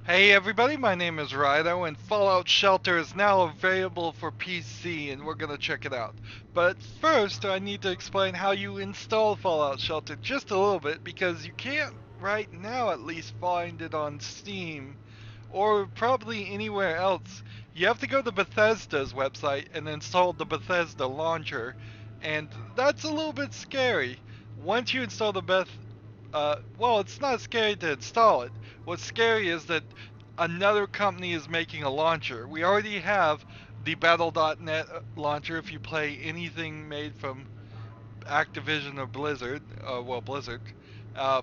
Hey everybody, my name is Rydo, and Fallout Shelter is now available for PC, and we're gonna check it out. But first, I need to explain how you install Fallout Shelter just a little bit, because you can't, right now at least, find it on Steam, or probably anywhere else. You have to go to Bethesda's website and install the Bethesda launcher, and that's a little bit scary. Once you install the well, it's not scary to install it. What's scary is that another company is making a launcher. We already have the Battle.net launcher if you play anything made from Activision or Blizzard, well, Blizzard. Uh,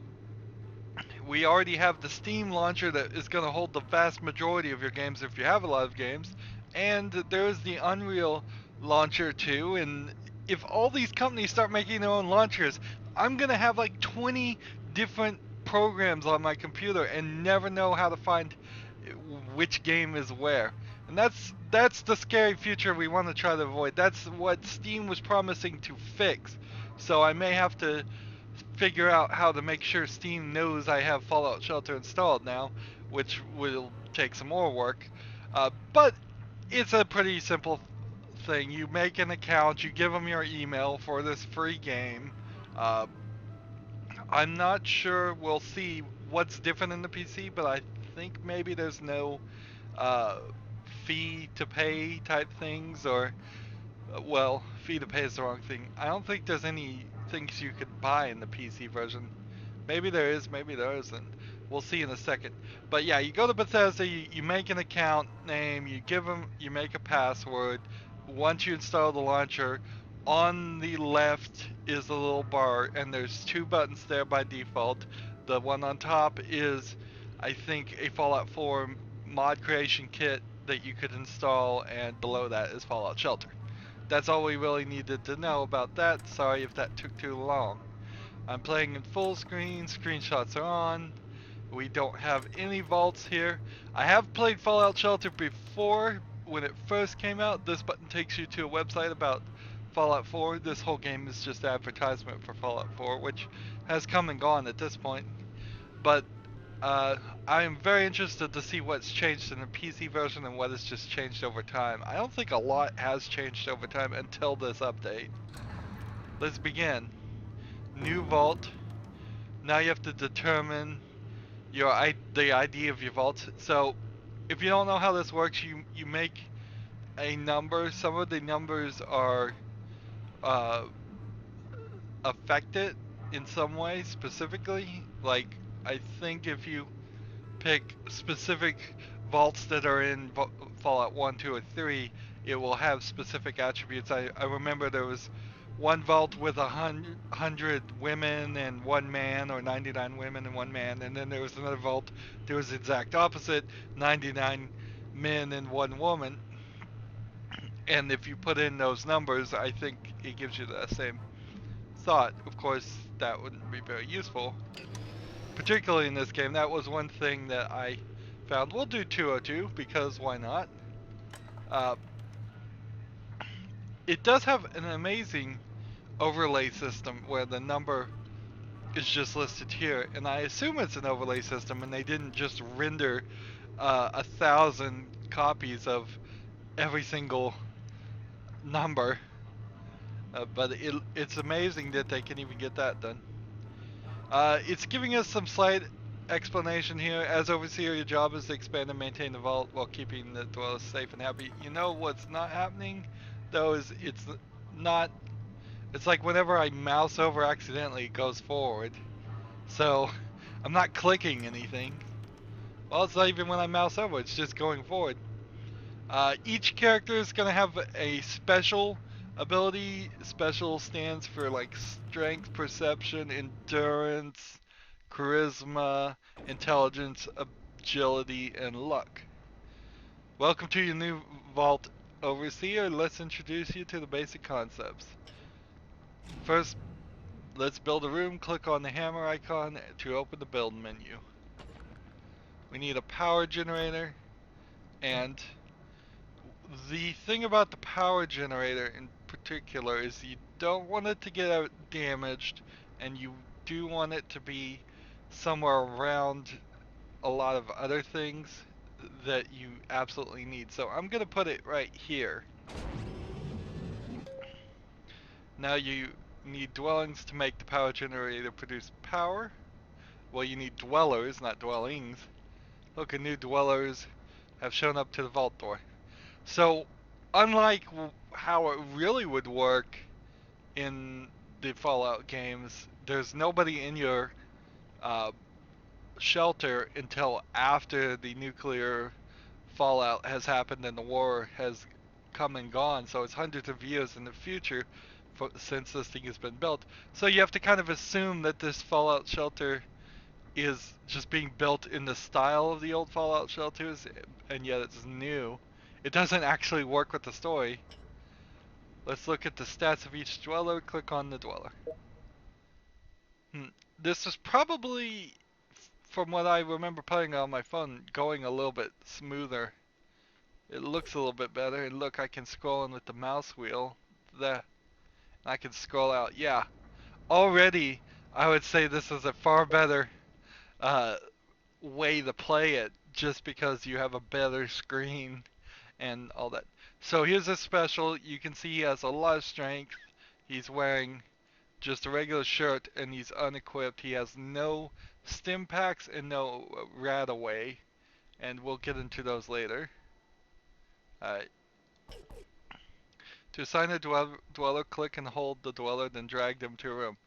we already have the Steam launcher that is going to hold the vast majority of your games if you have a lot of games. And there's the Unreal launcher too. And if all these companies start making their own launchers, I'm going to have like 20 different programs on my computer and never know how to find which game is where. And that's the scary future we want to try to avoid. That's what Steam was promising to fix. So I may have to figure out how to make sure Steam knows I have Fallout Shelter installed now, which will take some more work. But it's a pretty simple thing. You make an account, you give them your email for this free game. Uh, I'm not sure we'll see what's different in the PC, but I think maybe there's no uh, fee to pay type things, or well, fee to pay is the wrong thing. I don't think there's any things you could buy in the PC version. Maybe there is, maybe there isn't. We'll see in a second. But yeah, you go to Bethesda, you make an account name, you make a password. Once you install the launcher, on the left is a little bar, and there's two buttons there by default. The one on top is, I think, a Fallout 4 mod creation kit that you could install, and below that is Fallout Shelter. That's all we really needed to know about that. Sorry if that took too long. I'm playing in full screen, screenshots are on. We don't have any vaults here. I have played Fallout Shelter before when it first came out. This button takes you to a website about Fallout 4. This whole game is just advertisement for Fallout 4, which has come and gone at this point. But uh, I am very interested to see what's changed in the PC version and what has just changed over time. I don't think a lot has changed over time until this update. Let's begin. New vault. Now you have to determine the ID of your vault. So if you don't know how this works, you make a number. Some of the numbers are uh, affected in some way specifically. Like I think if you pick specific vaults that are in Fallout 1, 2, or 3, it will have specific attributes. I remember there was one vault with 100 women and one man, or 99 women and one man, and then there was another vault that was the exact opposite, 99 men and one woman. And if you put in those numbers, I think it gives you the same thought. Of course, that wouldn't be very useful, particularly in this game. That was one thing that I found. We'll do 202 because why not? Uh, it does have an amazing overlay system where the number is just listed here, and I assume it's an overlay system and they didn't just render 1,000 copies of every single number. But it's amazing that they can even get that done. It's giving us some slight explanation here. As overseer, your job is to expand and maintain the vault while keeping the dwellers safe and happy. You know what's not happening, though, is it's not. It's like whenever I mouse over accidentally, it goes forward. So I'm not clicking anything. Well, it's not even when I mouse over; it's just going forward. Each character is gonna have a special ability. Special stands for like strength, perception, endurance, charisma, intelligence, agility, and luck. Welcome to your new vault, overseer. Let's introduce you to the basic concepts. First, let's build a room. Click on the hammer icon to open the build menu. We need a power generator, and the thing about the power generator in particular is you don't want it to get damaged, and you do want it to be somewhere around a lot of other things that you absolutely need. So I'm gonna put it right here. Now you need dwellings to make the power generator produce power. Well, you need dwellers, not dwellings. Look, new dwellers have shown up to the vault door. So, unlike how it really would work in the Fallout games, there's nobody in your uh, shelter until after the nuclear fallout has happened and the war has come and gone. So it's hundreds of years in the future since this thing has been built. So you have to kind of assume that this Fallout shelter is just being built in the style of the old Fallout shelters, and yet it's new. It doesn't actually work with the story. Let's look at the stats of each dweller. Click on the dweller. This is probably, from what I remember playing on my phone, going a little bit smoother. It looks a little bit better. And look, I can scroll in with the mouse wheel. I can scroll out. Yeah, already I would say this is a far better uh, way to play it, just because you have a better screen and all that. So here's a special. You can see he has a lot of strength. He's wearing just a regular shirt and he's unequipped. He has no stim packs and no RadAway, and we'll get into those later. Alright. To assign a dweller, click and hold the dweller, then drag them to a room.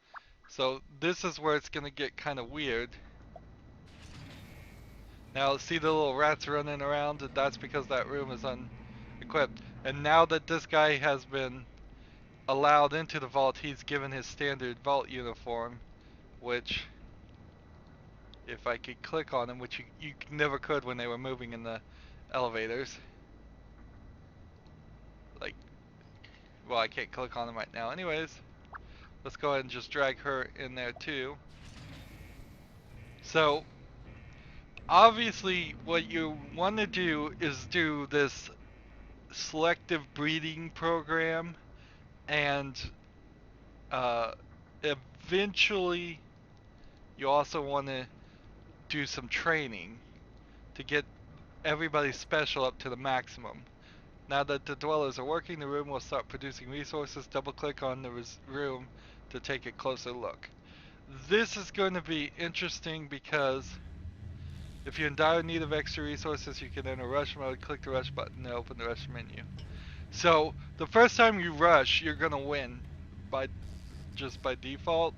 So this is where it's gonna get kind of weird. Now see the little rats running around? That's because that room is unequipped. And now that this guy has been allowed into the vault, he's given his standard vault uniform, which, if I could click on him, which you never could when they were moving in the elevators. Like, well, I can't click on him right now. Anyways, let's go ahead and just drag her in there too. So, obviously, what you want to do is do this selective breeding program, and eventually you also want to do some training to get everybody special up to the maximum. Now that the dwellers are working, the room will start producing resources. Double click on the room to take a closer look. This is going to be interesting because if you're in dire need of extra resources, you can enter rush mode. Click the rush button to open the rush menu. So the first time you rush, you're gonna win by default,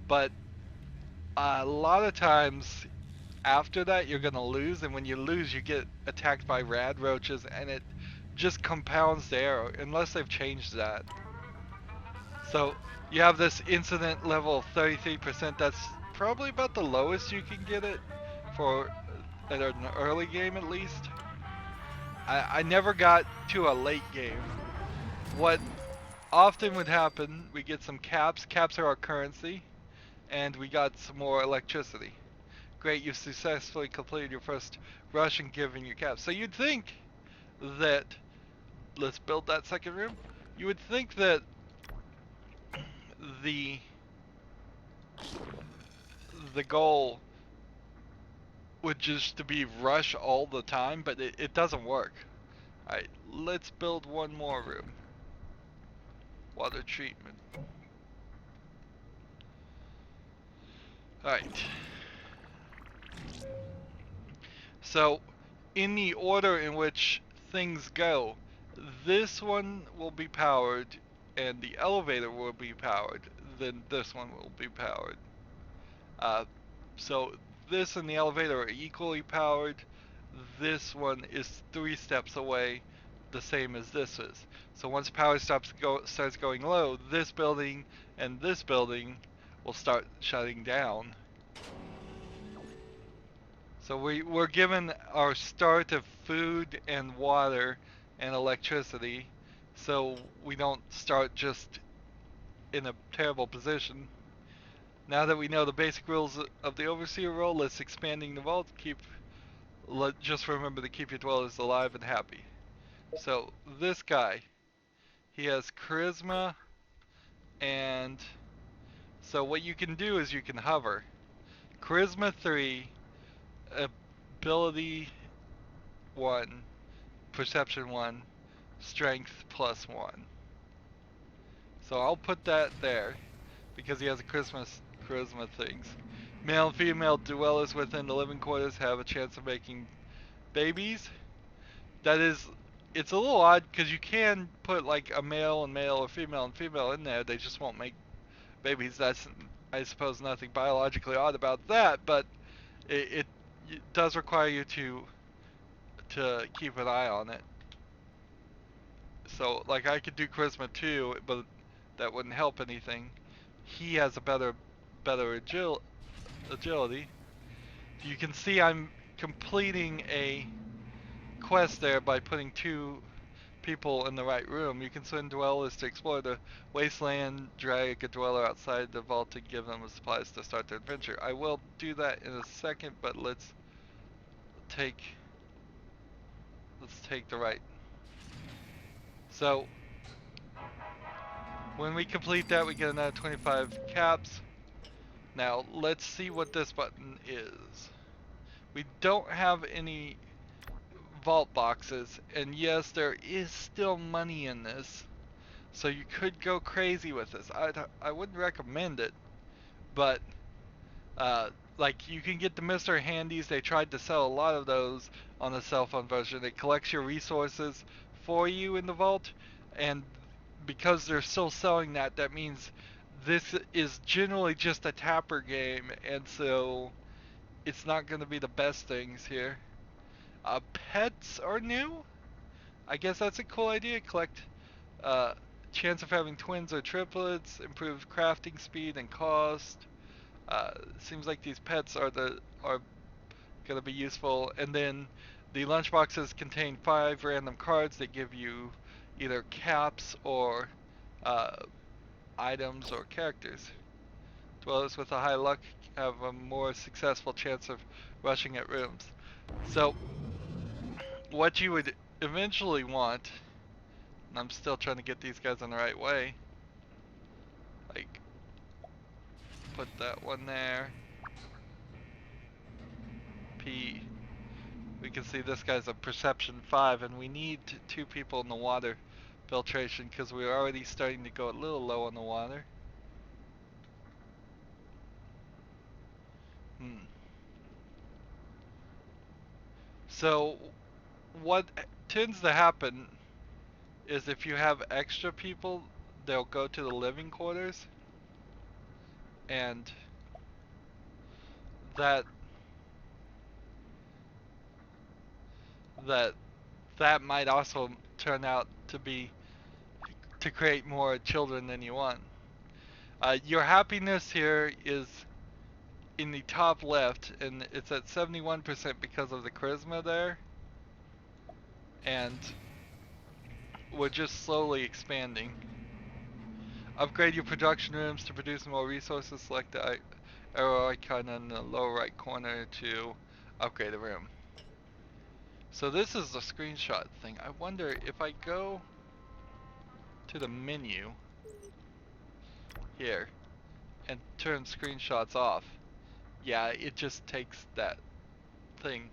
but a lot of times after that you're gonna lose, and when you lose, you get attacked by rad roaches, and it just compounds the error unless they've changed that. So you have this incident level of 33%. That's probably about the lowest you can get it for at an early game, at least. I never got to a late game. What often would happen, we get some caps. Caps are our currency, and we got some more electricity. Great, you've successfully completed your first rush and given your caps. So you'd think that, let's build that second room. You would think that the goal would just to be rush all the time, but it doesn't work. Alright, let's build one more room. Water treatment. Alright. So, in the order in which things go, this one will be powered, and the elevator will be powered, then this one will be powered. So this and the elevator are equally powered. This one is 3 steps away, the same as this is. So once power starts going low, this building and this building will start shutting down. So we're given our start of food and water and electricity, so we don't start just in a terrible position. Now that we know the basic rules of the overseer role, let's expanding the vault. Just remember to keep your dwellers alive and happy. So this guy, he has charisma, and so what you can do is you can hover. Charisma 3, ability 1, perception 1, strength +1. So I'll put that there because he has a charisma things. Male and female dwellers within the living quarters have a chance of making babies. That is, it's a little odd because you can put like a male and male or female and female in there. They just won't make babies. That's, I suppose, nothing biologically odd about that, but it does require you to keep an eye on it. So like I could do charisma 2, but that wouldn't help anything. He has a better agility. You can see I'm completing a quest there by putting 2 people in the right room. You can send dwellers to explore the wasteland, drag a dweller outside the vault to give them the supplies to start their adventure. I will do that in a second, but let's take the right. So when we complete that, we get another 25 caps. Now let's see what this button is. We don't have any vault boxes, and yes, there is still money in this, so you could go crazy with this. I wouldn't recommend it, but like you can get the Mr. Handies. They tried to sell a lot of those on the cell phone version. It collects your resources for you in the vault, and because they're still selling that, that means this is generally just a tapper game, and so it's not going to be the best things here. Pets are new. I guess that's a cool idea. Collect chance of having twins or triplets, improve crafting speed and cost. Seems like these pets are going to be useful. And then the lunchboxes contain 5 random cards that give you either caps or items or characters. Dwellers with a high luck have a more successful chance of rushing at rooms. So what you would eventually want, and I'm still trying to get these guys in the right way, like put that one there, P. We can see this guy's a perception 5, and we need 2 people in the water filtration because we're already starting to go a little low on the water. So what tends to happen is if you have extra people, they'll go to the living quarters, and that might also turn out to create more children than you want. Your happiness here is in the top left, and it's at 71% because of the charisma there, and we're just slowly expanding. Upgrade your production rooms to produce more resources. Select the arrow icon in the lower right corner to upgrade a room. So this is the screenshot thing. I wonder if I go to the menu here and turn screenshots off. Yeah, it just takes that thing.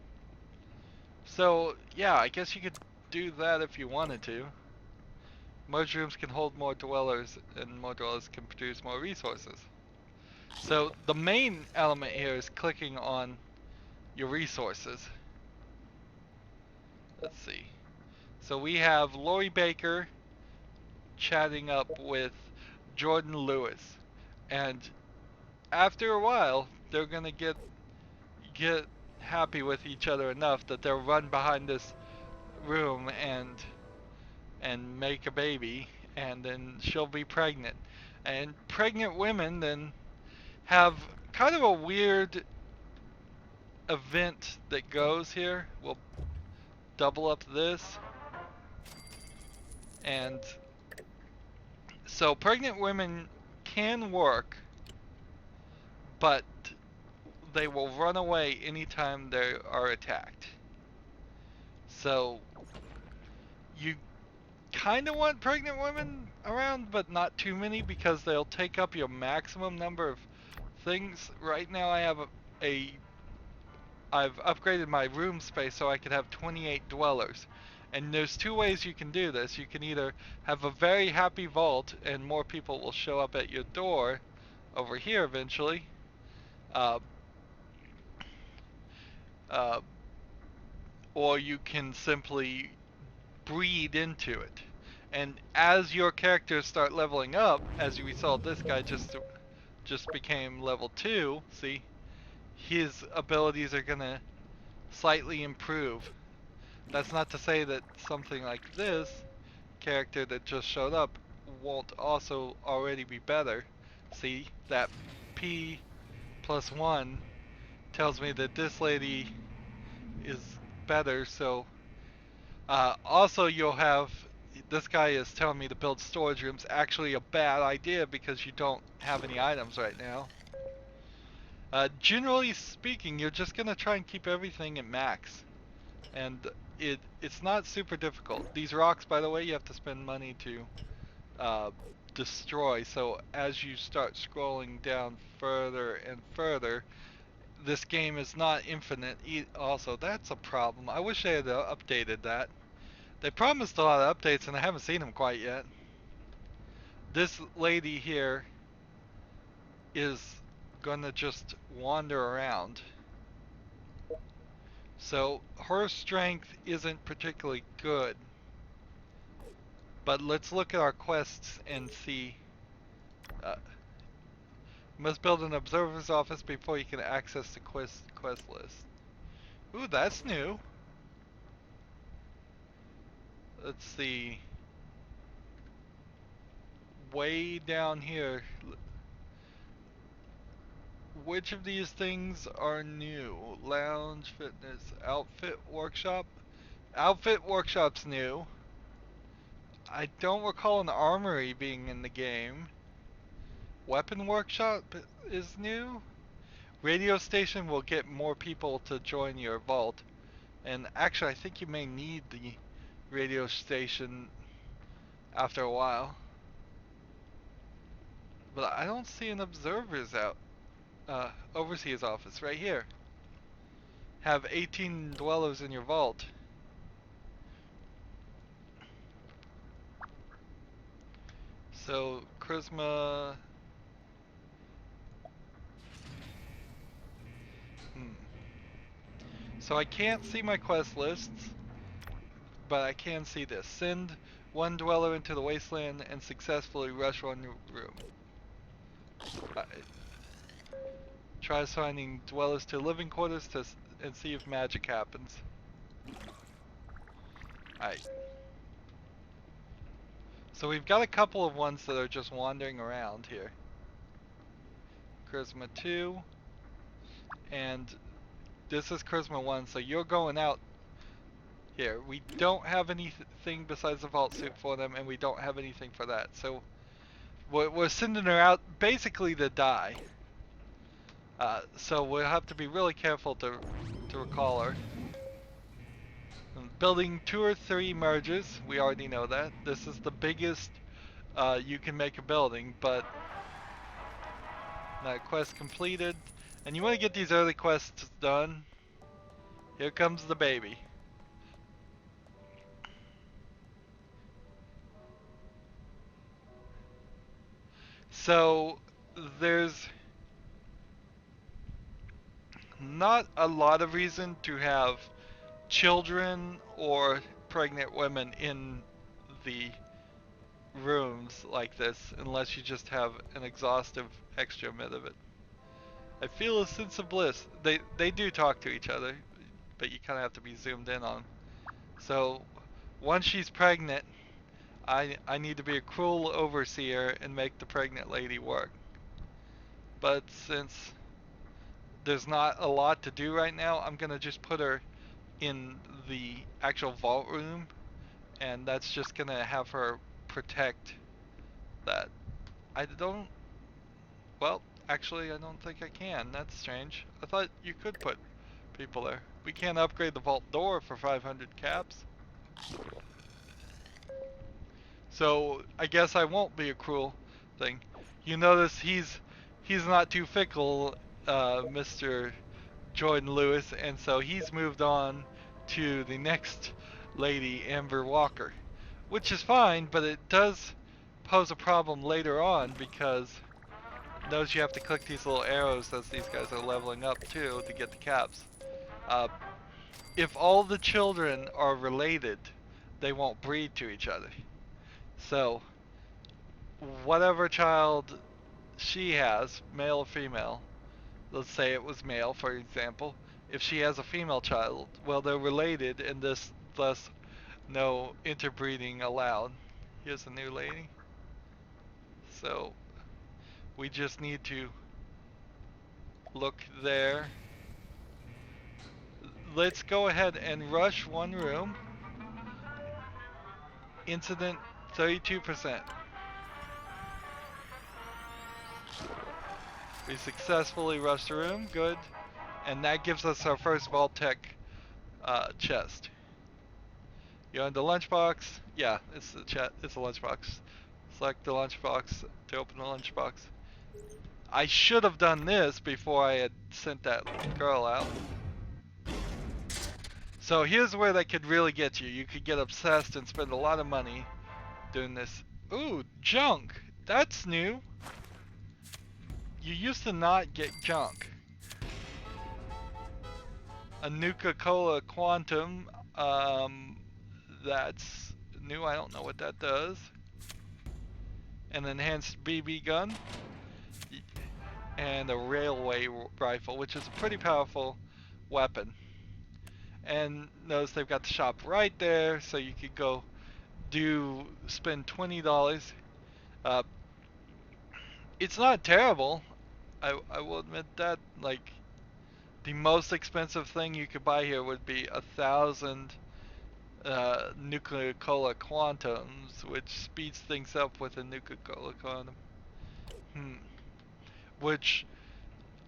So yeah, I guess you could do that if you wanted to. Merge rooms can hold more dwellers, and more dwellers can produce more resources. So the main element here is clicking on your resources. Let's see. So we have Lori Baker chatting up with Jordan Lewis, and after a while they're gonna get happy with each other enough that they'll run behind this room and make a baby, and then she'll be pregnant. And pregnant women then have kind of a weird event that goes here. We'll double up this, and so pregnant women can work, but they will run away anytime they are attacked. So you kind of want pregnant women around, but not too many, because they'll take up your maximum number of things. Right now I have a I've upgraded my room space so I could have 28 dwellers. And there's two ways you can do this. You can either have a very happy vault and more people will show up at your door over here eventually. Uh, uh, or you can simply breed into it. And as your characters start leveling up, as we saw, this guy just became level 2. See, his abilities are gonna slightly improve. That's not to say that something like this character that just showed up won't also already be better. See, that P plus 1 tells me that this lady is better, so also you'll have, this guy is telling me to build storage rooms, actually a bad idea because you don't have any items right now. Generally speaking, you're just gonna try and keep everything at max, and it's not super difficult. These rocks, by the way, you have to spend money to destroy, so as you start scrolling down further and further, this game is not infinite also. That's a problem. I wish they had updated that. They promised a lot of updates and I haven't seen them quite yet. This lady here is gonna just wander around. So her strength isn't particularly good. But let's look at our quests and see. Must build an observer's office before you can access the quest list. Ooh, that's new. Let's see. Way down here. Which of these things are new? Lounge, fitness, outfit workshop? Outfit workshop's new. I don't recall an armory being in the game. Weapon workshop is new. Radio station will get more people to join your vault. And actually, I think you may need the radio station after a while. But I don't see an observer's overseer's office right here. Have 18 dwellers in your vault. So, charisma. So I can't see my quest lists, but I can see this. Send one dweller into the wasteland and successfully rush one room. Try assigning dwellers to living quarters and see if magic happens. Alright. So we've got a couple of ones that are just wandering around here. Charisma 2. And this is Charisma 1, so you're going out here. We don't have anything besides the vault suit for them, and we don't have anything for that. So we're sending her out basically to die. So we'll have to be really careful to recall her. Building 2 or 3 merges, we already know that. This is the biggest you can make a building, but quest completed. And you want to get these early quests done. Here comes the baby. So there's not a lot of reason to have children or pregnant women in the rooms like this unless you just have an exhaustive extra bit of it. I feel a sense of bliss. They do talk to each other, but you kind of have to be zoomed in on. So once she's pregnant, I need to be a cruel overseer and make the pregnant lady work. But since there's not a lot to do right now, I'm gonna just put her in the actual vault room, and that's just gonna have her protect that. I don't, well, actually I don't think I can. That's strange. I thought you could put people there. We can't upgrade the vault door for 500 caps. So I guess I won't be a cruel thing. You notice he's not too fickle, Mr. Jordan Lewis, and so he's moved on to the next lady, Amber Walker, which is fine, but it does pose a problem later on because notice you have to click these little arrows as these guys are leveling up too to get the caps. Uh, if all the children are related, they won't breed to each other. So, whatever child she has, male or female, let's say it was male for example, if she has a female child, well, they're related and thus no interbreeding allowed. Here's a new lady. So, we just need to look there. Let's go ahead and rush one room. Incident 32%. We successfully rushed the room, good. And that gives us our first Vault-Tec chest. You're in the lunchbox. Yeah, it's the chat. It's a lunchbox. Select the lunchbox to open the lunchbox. I should have done this before I had sent that girl out. So here's where they could really get you. You could get obsessed and spend a lot of money doing this. Ooh, junk. That's new. You used to not get junk. A Nuka-Cola Quantum. That's new. I don't know what that does. An enhanced BB gun. And a railway rifle, which is a pretty powerful weapon. And notice they've got the shop right there, so you could go spend $20. It's not terrible. I will admit that. Like, the most expensive thing you could buy here would be 1,000 Nuka-Cola Quantums, which speeds things up with a Nuka-Cola Quantum. Which,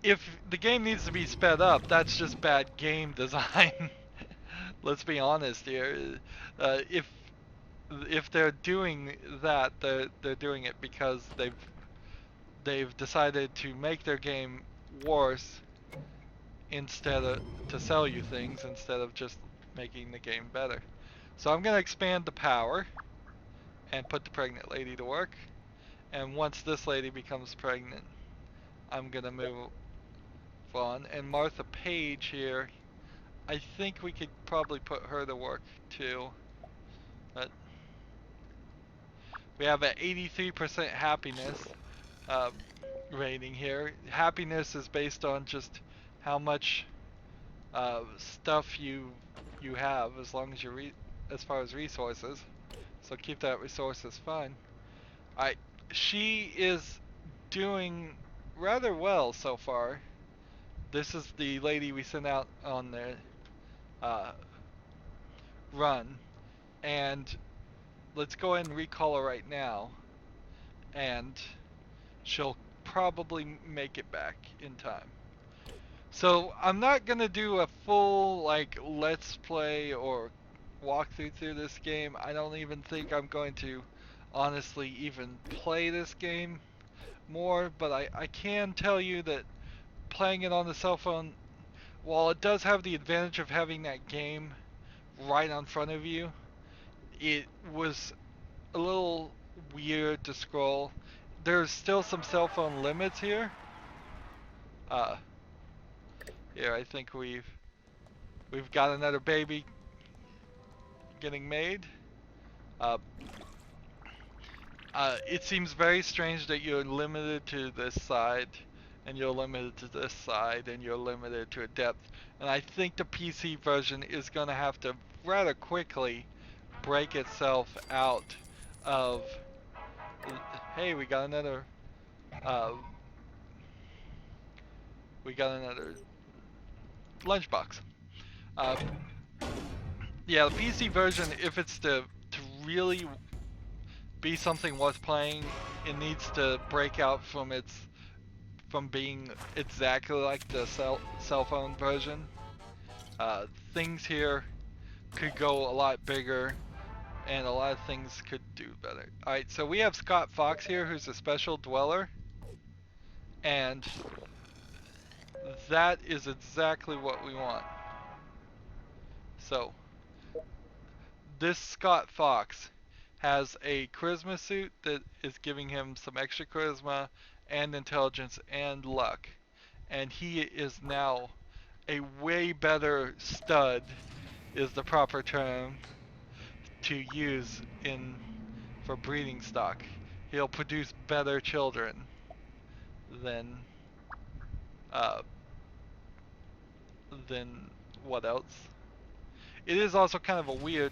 if the game needs to be sped up, that's just bad game design. Let's be honest here. If they're doing that, they're doing it because they've decided to make their game worse instead of to sell you things instead of just making the game better. So I'm gonna expand the power and put the pregnant lady to work. And once this lady becomes pregnant, I'm gonna move on. And Martha Page here, I think we could probably put her to work too. But we have an 83% happiness rating here. Happiness is based on just how much stuff you have, as long as as far as resources. So keep that resources fine. Alright, she is doing rather well so far. This is the lady we sent out on the run, and let's go ahead and recall her right now, and she'll probably make it back in time. So I'm not gonna do a full like let's play or walkthrough through this game. I don't even think I'm going to honestly even play this game more, but I can tell you that playing it on the cell phone, while it does have the advantage of having that game right in front of you, it was a little weird to scroll. There's still some cell phone limits here. Here I think we've got another baby getting made. It seems very strange that you're limited to this side, and you're limited to this side, and you're limited to a depth. And I think the PC version is going to have to rather quickly break itself out of. Hey, we got another lunchbox. Yeah, the PC version, if it's to really be something worth playing, it needs to break out from being exactly like the cell phone version. Things here could go a lot bigger, and a lot of things could do better. Alright, so we have Scott Fox here, who's a special dweller, and That is exactly what we want. So, this Scott Fox has a charisma suit that is giving him some extra charisma and intelligence and luck. And he is now a way better stud, is the proper term to use in for breeding stock. He'll produce better children than uh, than what else? It is also kind of a weird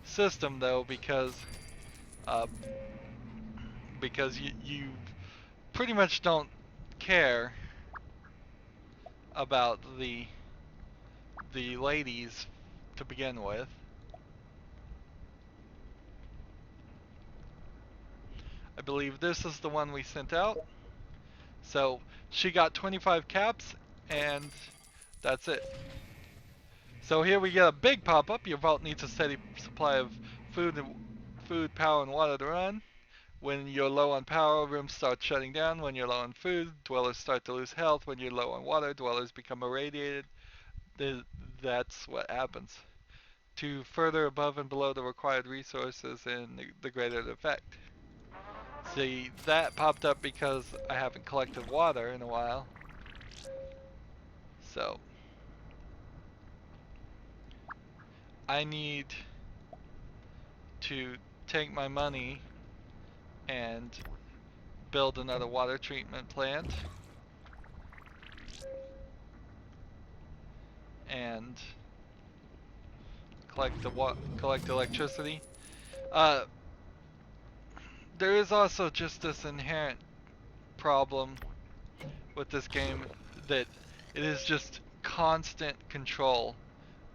system though uh, because you pretty much don't care about the ladies to begin with. I believe this is the one we sent out. So she got 25 caps and that's it. So here we get a big pop-up. Your vault needs a steady supply of food, power, and water to run. When you're low on power, rooms start shutting down. When you're low on food, dwellers start to lose health. When you're low on water, dwellers become irradiated. That's what happens. To further above and below the required resources, and the greater the effect. See, that popped up because I haven't collected water in a while. So, I need to take my money and build another water treatment plant. And collect electricity. Uh, there is also just this inherent problem with this game that it is just constant control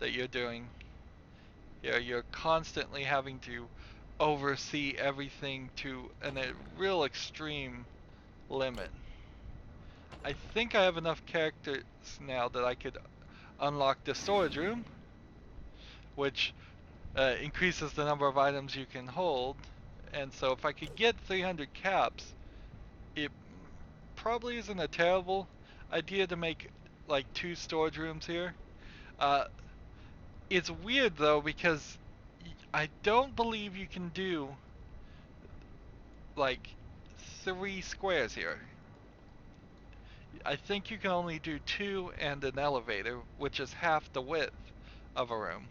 that you're doing. You're constantly having to oversee everything to a real extreme limit. I think I have enough characters now that I could unlock the storage room, which increases the number of items you can hold. And so if I could get 300 caps, it probably isn't a terrible idea to make like 2 storage rooms here. Uh, it's weird though because I don't believe you can do like 3 squares here. I think you can only do 2 and an elevator, which is half the width of a room.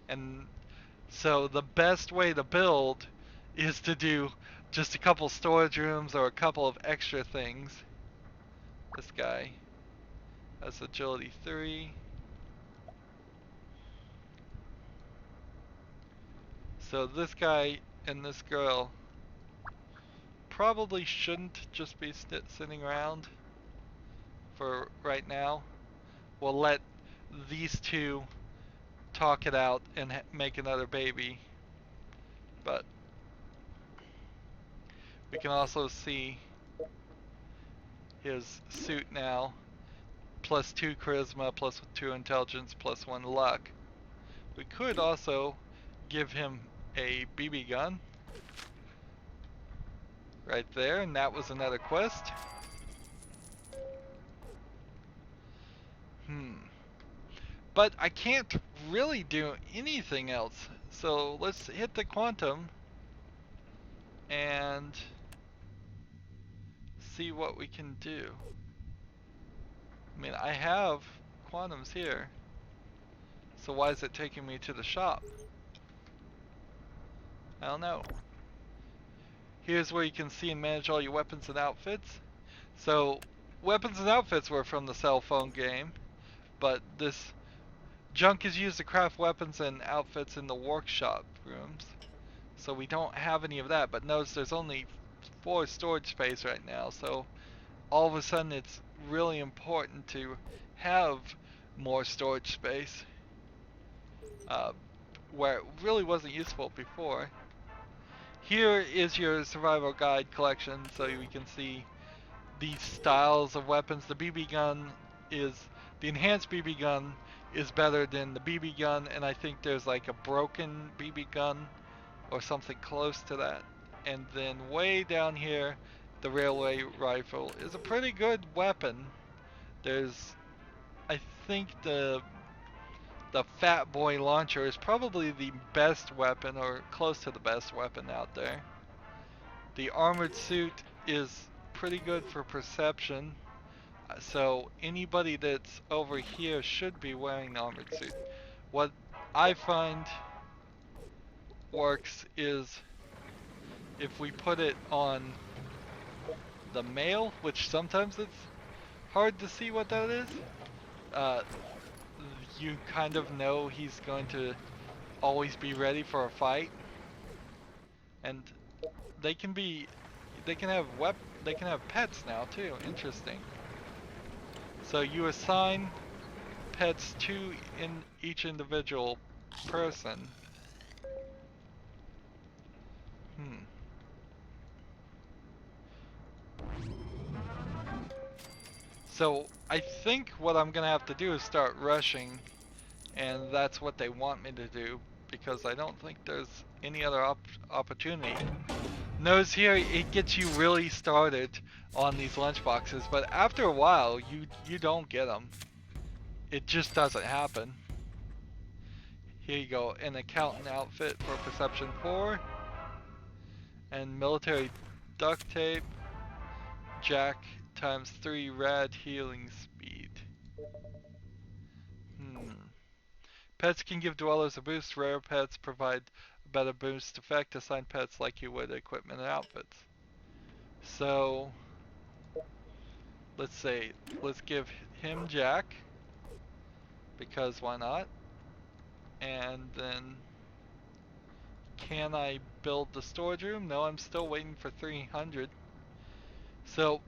And so the best way to build is to do just a couple storage rooms or a couple of extra things. This guy has agility 3. So this guy and this girl probably shouldn't just be sitting around for right now. We'll let these two talk it out and make another baby. But we can also see his suit now. Plus 2 charisma, plus 2 intelligence, plus 1 luck. We could also give him a BB gun right there, and that was another quest. But I can't really do anything else. So let's hit the quantum and see what we can do. I mean, I have quantums here. So why is it taking me to the shop? I don't know. Here's where you can see and manage all your weapons and outfits. So weapons and outfits were from the cell phone game, but this junk is used to craft weapons and outfits in the workshop rooms. So we don't have any of that, but notice there's only 4 storage space right now, so all of a sudden it's really important to have more storage space, where it really wasn't useful before. Here is your survival guide collection, so we can see these styles of weapons. The BB gun is, the enhanced BB gun is better than the BB gun, and I think there's like a broken BB gun or something close to that. And then way down here, the railway rifle is a pretty good weapon There's, I think the Fat Boy launcher is probably the best weapon, or close to the best weapon out there. The armored suit is pretty good for perception, so anybody that's over here should be wearing the armored suit. What I find works is if we put it on the male, which sometimes it's hard to see what that is, uh, you kind of know he's going to always be ready for a fight. And they can be, they can have pets now too. Interesting. So you assign pets to each individual person. So I think what I'm gonna have to do is start rushing, and that's what they want me to do, because I don't think there's any other opportunity. Notice here, it gets you really started on these lunchboxes, but after a while, you don't get them. It just doesn't happen. Here you go, an accountant outfit for perception 4, and military duct tape, jack times 3 rad healing speed. Pets can give dwellers a boost. Rare pets provide a better boost effect. Assign pets like you would equipment and outfits. So let's say, let's give him Jack, because why not? And then, can I build the storage room? No, I'm still waiting for 300. So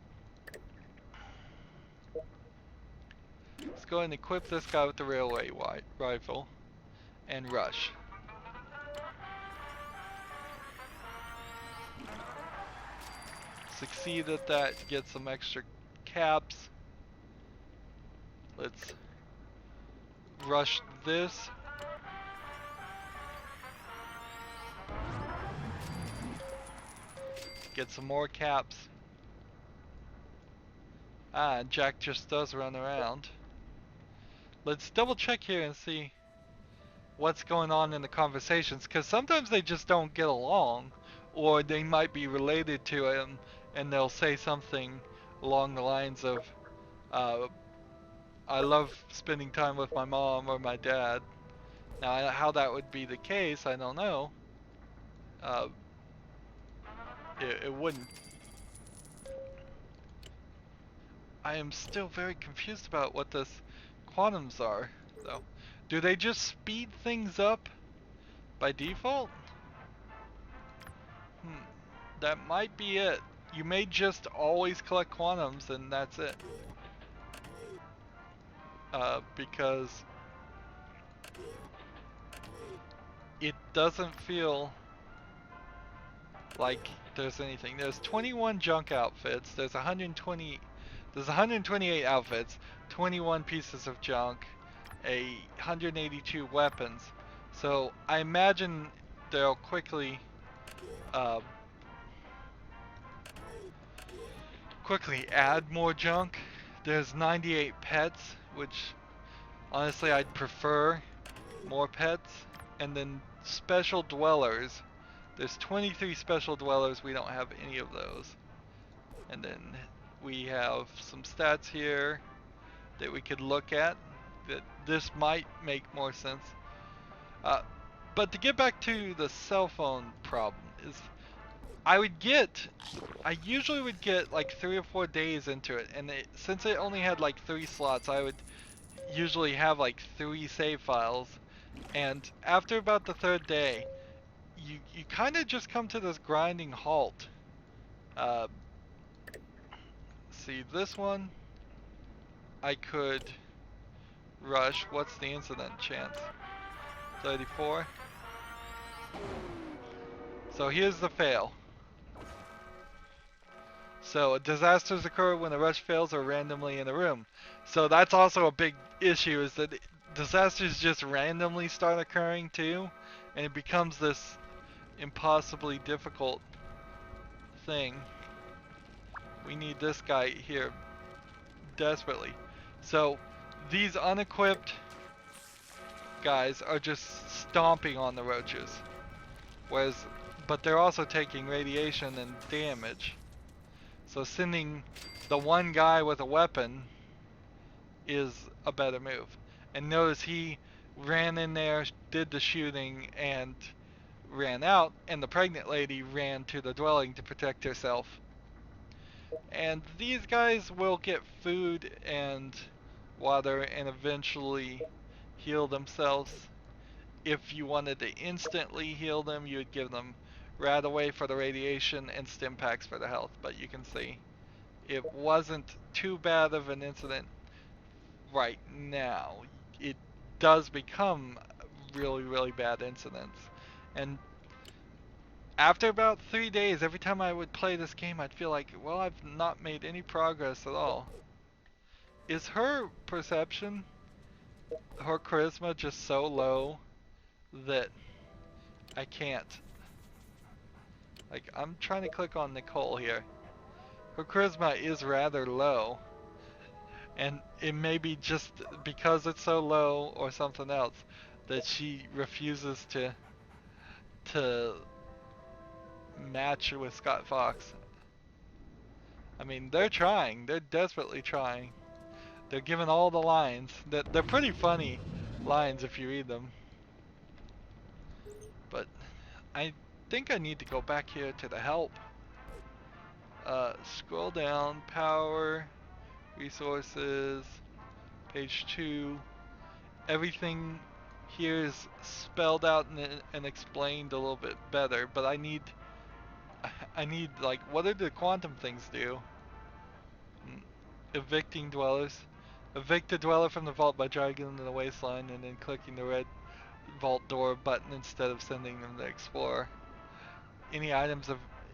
let's go ahead and equip this guy with the railway rifle and rush. Succeed at that to get some extra caps. Let's rush this. Get some more caps. Ah, Jack just does run around. Let's double check here and see what's going on in the conversations, because sometimes they just don't get along, or they might be related to him, and they'll say something along the lines of, I love spending time with my mom or my dad. Now, how that would be the case, I don't know. It wouldn't. I am still very confused about what this quantums are, though. Do they just speed things up by default? That might be it. You may just always collect quantums and that's it. Because it doesn't feel like there's anything. There's 21 junk outfits. There's 128 outfits, 21 pieces of junk, 182 weapons. So I imagine they'll quickly add more junk. There's 98 pets, which honestly I'd prefer more pets. And then special dwellers. There's 23 special dwellers. We don't have any of those. And then we have some stats here that we could look at. That this might make more sense. But to get back to the cell phone problem, is I usually would get like 3 or 4 days into it, and since it only had like 3 slots, I would usually have like 3 save files, and after about the 3rd day, you kind of just come to this grinding halt. See this one, I could rush. What's the incident chance? 34. So here's the fail. So disasters occur when a rush fails or randomly in a room. So that's also a big issue, is that disasters just randomly start occurring too, and it becomes this impossibly difficult thing. We need this guy here desperately. So these unequipped guys are just stomping on the roaches, whereas, but they're also taking radiation and damage. So sending the one guy with a weapon is a better move. And notice he ran in there, did the shooting, and ran out, and the pregnant lady ran to the dwelling to protect herself. And these guys will get food and water and eventually heal themselves. If you wanted to instantly heal them, you would give them Radaway for the radiation and stim packs for the health. But you can see it wasn't too bad of an incident right now. It does become really, really bad incidents. And after about 3 days, every time I would play this game, I'd feel like, well, I've not made any progress at all. Is her perception, her charisma just so low that I can't? Like, I'm trying to click on Nicole here. Her charisma is rather low. And it may be just because it's so low or something else that she refuses to match with Scott Fox. I mean, they're trying. They're desperately trying. They're given all the lines. They're pretty funny lines if you read them. But I think I need to go back here to the help. Scroll down, power, resources, page 2. Everything here is spelled out and explained a little bit better, but I need like, what do the quantum things do? Evicting dwellers. Evict a dweller from the vault by dragging them to the wasteland and then clicking the red vault door button instead of sending them to explore. Any items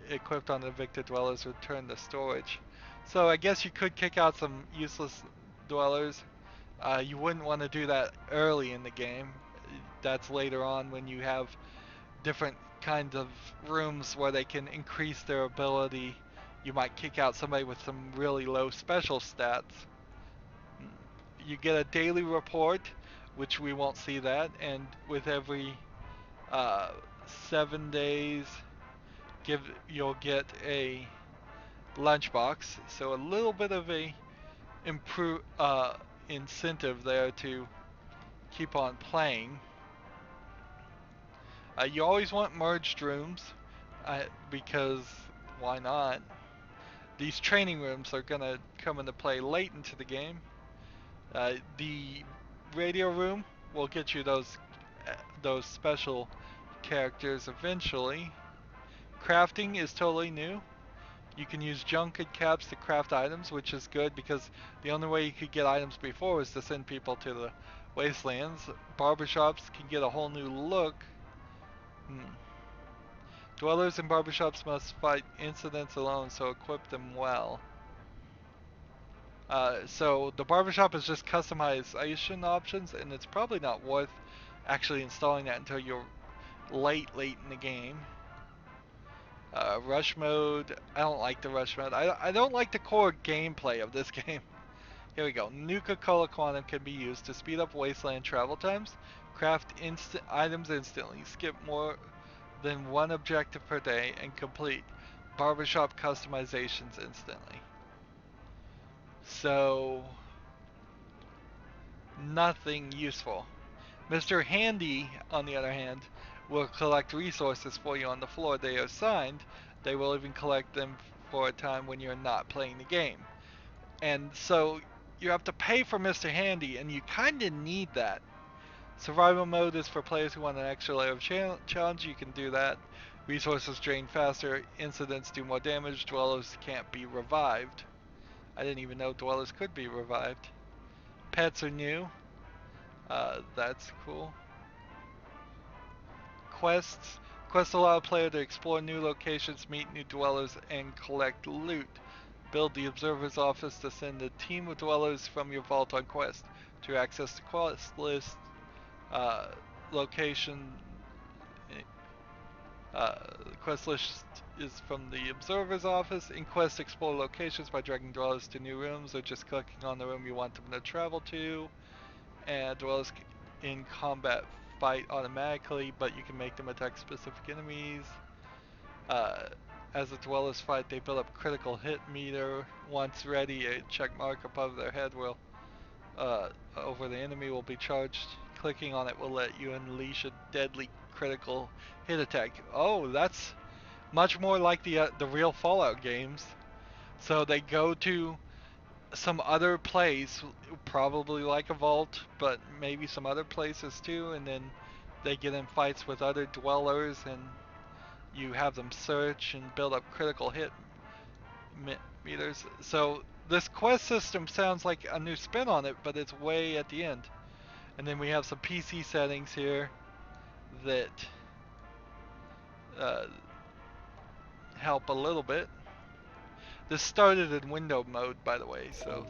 equipped on the evicted dwellers return to storage. So I guess you could kick out some useless dwellers. You wouldn't want to do that early in the game. That's later on when you have different kinds of rooms where they can increase their ability. You might kick out somebody with some really low special stats. You get a daily report, which we won't see that, and with every 7 days, you'll get a lunchbox. So a little bit of a incentive there to keep on playing. You always want merged rooms, because why not? These training rooms are gonna come into play late into the game. The radio room will get you those special characters eventually. Crafting is totally new. You can use junk and caps to craft items, which is good because the only way you could get items before was to send people to the wastelands. Barbershops can get a whole new look. Dwellers in barbershops must fight incidents alone, so equip them well. So the barbershop is just customization options, and it's probably not worth actually installing that until you're late in the game. Rush mode, I don't like the rush mode. I don't like the core gameplay of this game. Here we go. Nuka-Cola Quantum can be used to speed up wasteland travel times, craft items instantly, skip more than one objective per day, and complete barbershop customizations instantly. So, nothing useful. Mr. Handy, on the other hand, will collect resources for you on the floor they are assigned. They will even collect them for a time when you're not playing the game. And so you have to pay for Mr. Handy, and you kind of need that. Survival mode is for players who want an extra layer of challenge. You can do that. Resources drain faster, incidents do more damage, dwellers can't be revived. I didn't even know dwellers could be revived. Pets are new. That's cool. Quests. Quests allow a player to explore new locations, meet new dwellers, and collect loot. Build the Observer's Office to send a team of dwellers from your vault on quest. To access the quest list, location, The quest list is from the Observer's Office. In quest, explore locations by dragging dwellers to new rooms or just clicking on the room you want them to travel to. And dwellers in combat fight automatically, but you can make them attack specific enemies. As the dwellers fight, they build up critical hit meter. Once ready, a check mark above their head will over the enemy will be charged. Clicking on it will let you unleash a deadly critical hit attack. Oh, that's much more like the real Fallout games. So they go to some other place, probably like a vault, but maybe some other places too, and then they get in fights with other dwellers, and you have them search and build up critical hit meters. So this quest system sounds like a new spin on it, but it's way at the end. And then we have some PC settings here that uh, help a little bit. This started in window mode, by the way, so.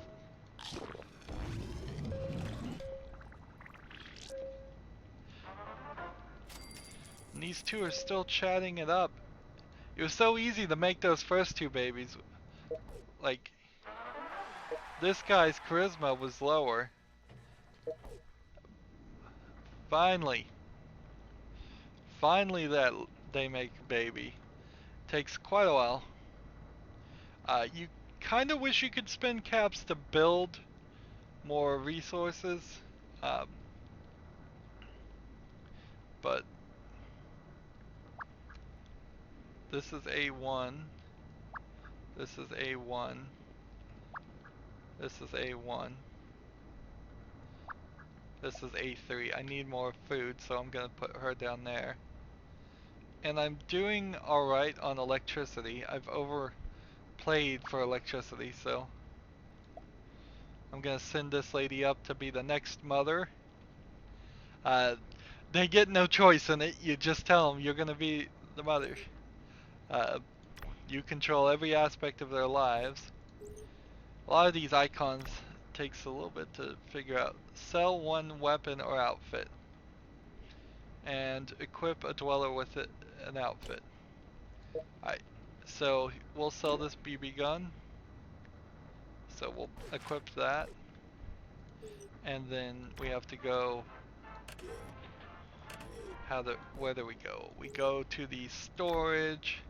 And these two are still chatting it up. It was so easy to make those first two babies. Like, this guy's charisma was lower. Finally that they make a baby. Takes quite a while. You kind of wish you could spend caps to build more resources, but this is A1. This is A1. This is A1. This is A3. I need more food, so I'm gonna put her down there. And I'm doing alright on electricity. I've overplayed for electricity, so I'm gonna send this lady up to be the next mother. They get no choice in it. You just tell them you're gonna be the mother. You control every aspect of their lives. A lot of these icons takes a little bit to figure out. Sell one weapon or outfit. And equip a dweller with an outfit. Alright, so we'll sell this BB gun. So we'll equip that. And then we have to go, where do we go? We go to the storage,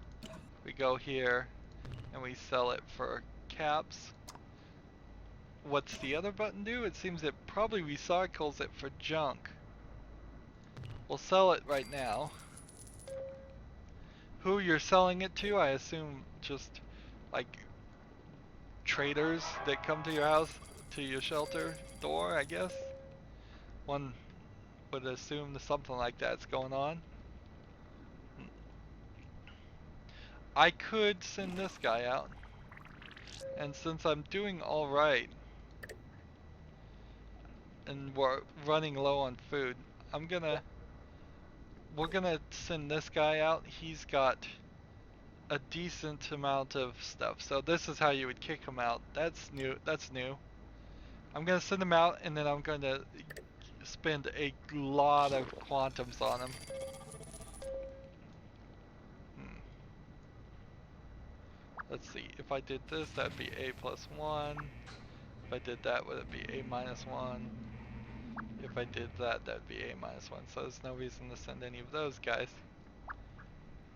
we go here, and we sell it for caps. What's the other button do? It seems it probably recycles it for junk. We'll sell it right now. Who you're selling it to, I assume just like traders that come to your house, to your shelter door, I guess. One would assume that something like that's going on. I could send this guy out, and since I'm doing alright and we're running low on food, we're gonna send this guy out. He's got a decent amount of stuff, so this is how you would kick him out. That's new. I'm gonna send him out, and then I'm gonna spend a lot of quantums on him. Let's see, if I did this, that'd be A plus 1. If I did that, would it be A minus 1? If I did that, that'd be A minus 1. So there's no reason to send any of those guys.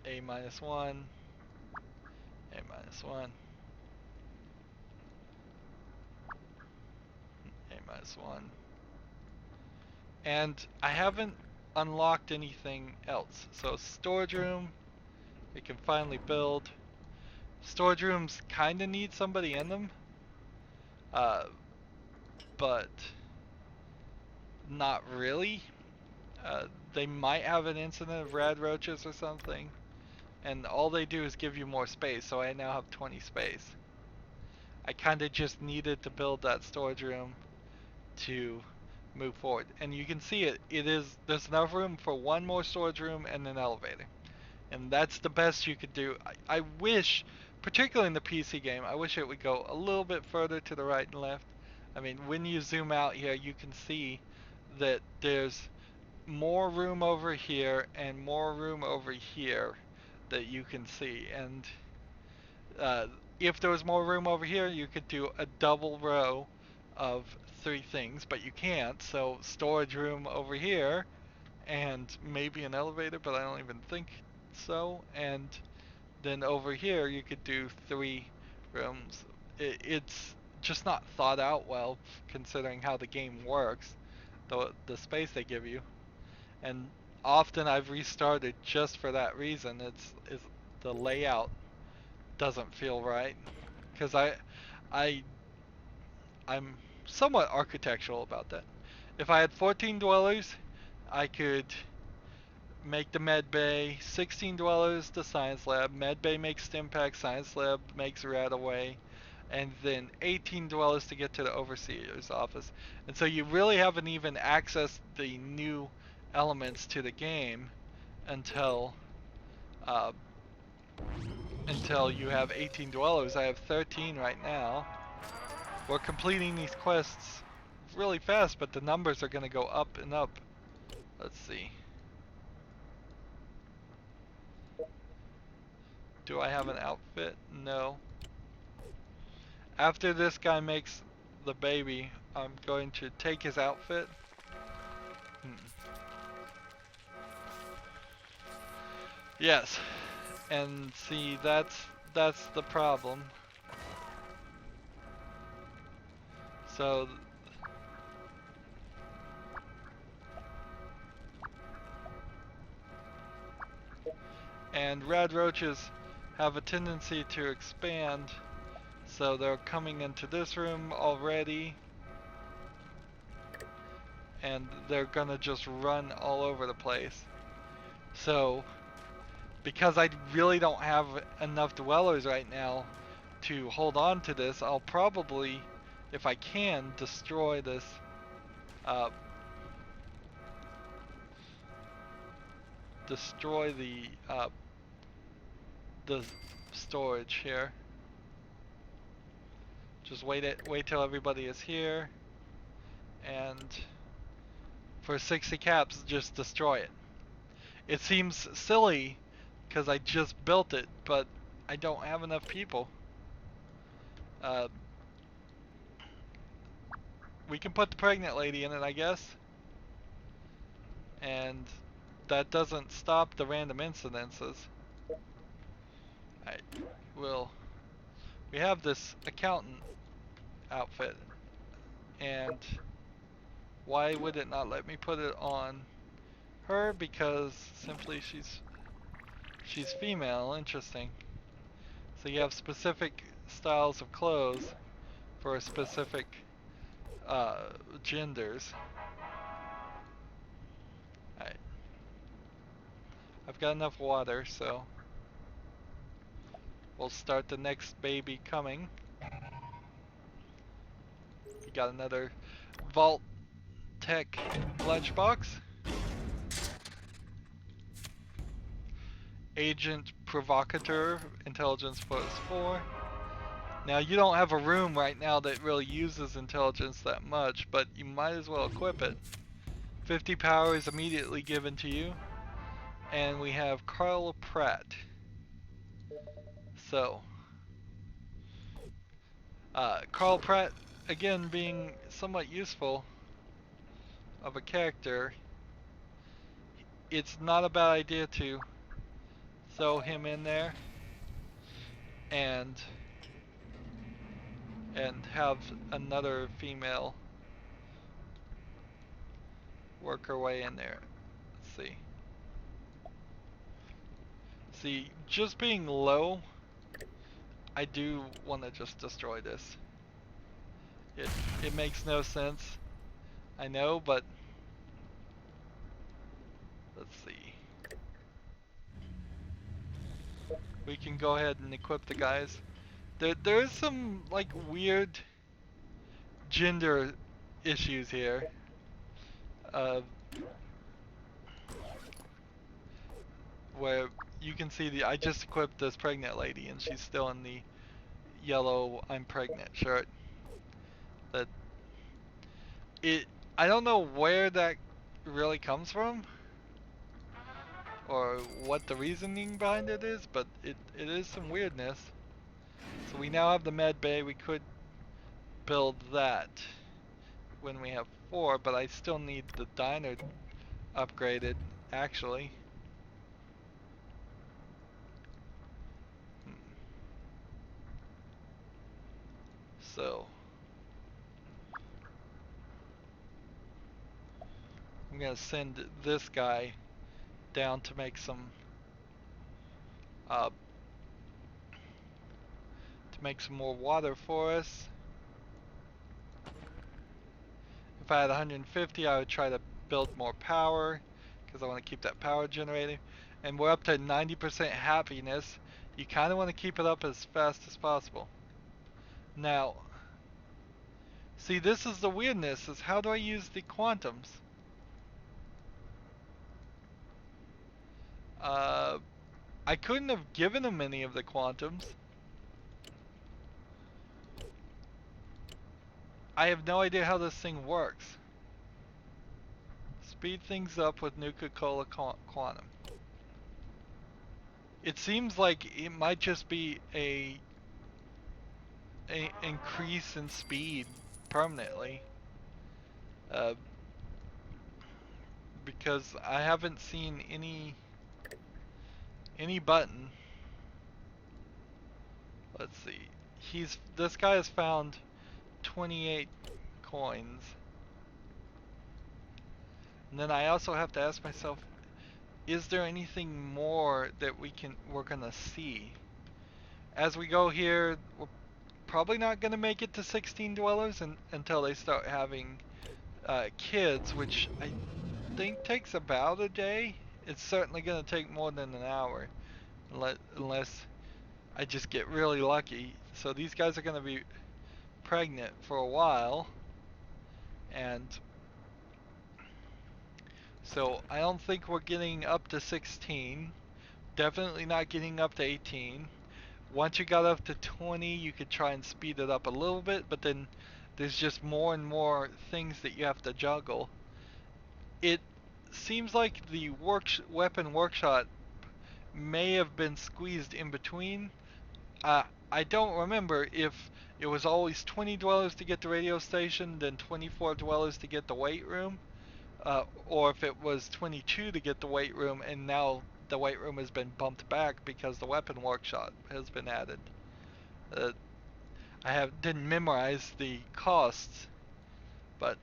A minus 1. A minus 1. A minus 1. And I haven't unlocked anything else. So storage room, we can finally build. Storage rooms kind of need somebody in them, but not really. They might have an incident of rad roaches or something, and all they do is give you more space, so I now have 20 space. I kind of just needed to build that storage room to move forward, and you can see there's enough room for one more storage room and an elevator, and that's the best you could do. I wish, particularly in the PC game, I wish it would go a little bit further to the right and left. I mean, when you zoom out here, you can see that there's more room over here and more room over here, that you can see. And uh, if there was more room over here, you could do a double row of 3 things, but you can't. So storage room over here, and maybe an elevator, but I don't even think so. And then over here, you could do 3 rooms. It's just not thought out well, considering how the game works, the space they give you. And often I've restarted just for that reason. It's the layout doesn't feel right, because I I'm somewhat architectural about that. If I had 14 dwellers, I could make the med bay, 16 dwellers the science lab, med bay makes Stimpack, science lab makes Radaway, and then 18 dwellers to get to the overseer's office. And so you really haven't even accessed the new elements to the game until uh, until you have 18 dwellers. I have 13 right now. We're completing these quests really fast, but the numbers are going to go up and up. Let's see. Do I have an outfit? No. After this guy makes the baby, I'm going to take his outfit. Yes. And see, that's the problem. So and red roaches have a tendency to expand, so they're coming into this room already, and they're gonna just run all over the place. So because I really don't have enough dwellers right now to hold on to this, I'll probably, if I can, destroy this destroy the storage here. Just wait till everybody is here, and for 60 caps, just destroy it. It seems silly because I just built it, but I don't have enough people. We can put the pregnant lady in it, I guess. And that doesn't stop the random incidences. We have this accountant outfit, and why would it not let me put it on her? Because simply she's female. Interesting. So you have specific styles of clothes for specific genders. Alright. I've got enough water, so we'll start the next baby coming. We got another Vault-Tec lunchbox. Agent Provocateur, intelligence +4. Now you don't have a room right now that really uses intelligence that much, but you might as well equip it. 50 power is immediately given to you. And we have Carl Pratt. So, Carl Pratt, again, being somewhat useful of a character, it's not a bad idea to throw him in there and have another female work her way in there. Let's see. See, just being low, I do want to just destroy this. It makes no sense, I know, but let's see. We can go ahead and equip the guys. There's some like weird gender issues here. Where you can see I just equipped this pregnant lady and she's still in the yellow I'm pregnant shirt. That I don't know where that really comes from, or what the reasoning behind it is, but it is some weirdness. So we now have the med bay. We could build that when we have 4, but I still need the diner upgraded, actually. So I'm gonna send this guy down to make some more water for us. If I had 150, I would try to build more power because I want to keep that power generating. And we're up to 90% happiness. You kind of want to keep it up as fast as possible. Now, see, this is the weirdness, is how do I use the quantums? I couldn't have given him any of the quantums. I have no idea how this thing works. Speed things up with Nuka-Cola Quantum. It seems like it might just be a increase in speed permanently. Because I haven't seen any button. Let's see. This guy has found 28 coins. And then I also have to ask myself, is there anything more that we're gonna see? As we go here, we're probably not gonna make it to 16 dwellers until they start having kids, which I think takes about a day. It's certainly gonna take more than an hour, unless I just get really lucky. So these guys are gonna be pregnant for a while, and so I don't think we're getting up to 16. Definitely not getting up to 18. Once you got up to 20, you could try and speed it up a little bit, but then there's just more and more things that you have to juggle. It seems like the weapon workshop may have been squeezed in between. I don't remember if it was always 20 dwellers to get the radio station, then 24 dwellers to get the weight room, or if it was 22 to get the weight room, and now the weight room has been bumped back because the weapon workshop has been added. I didn't memorize the costs, but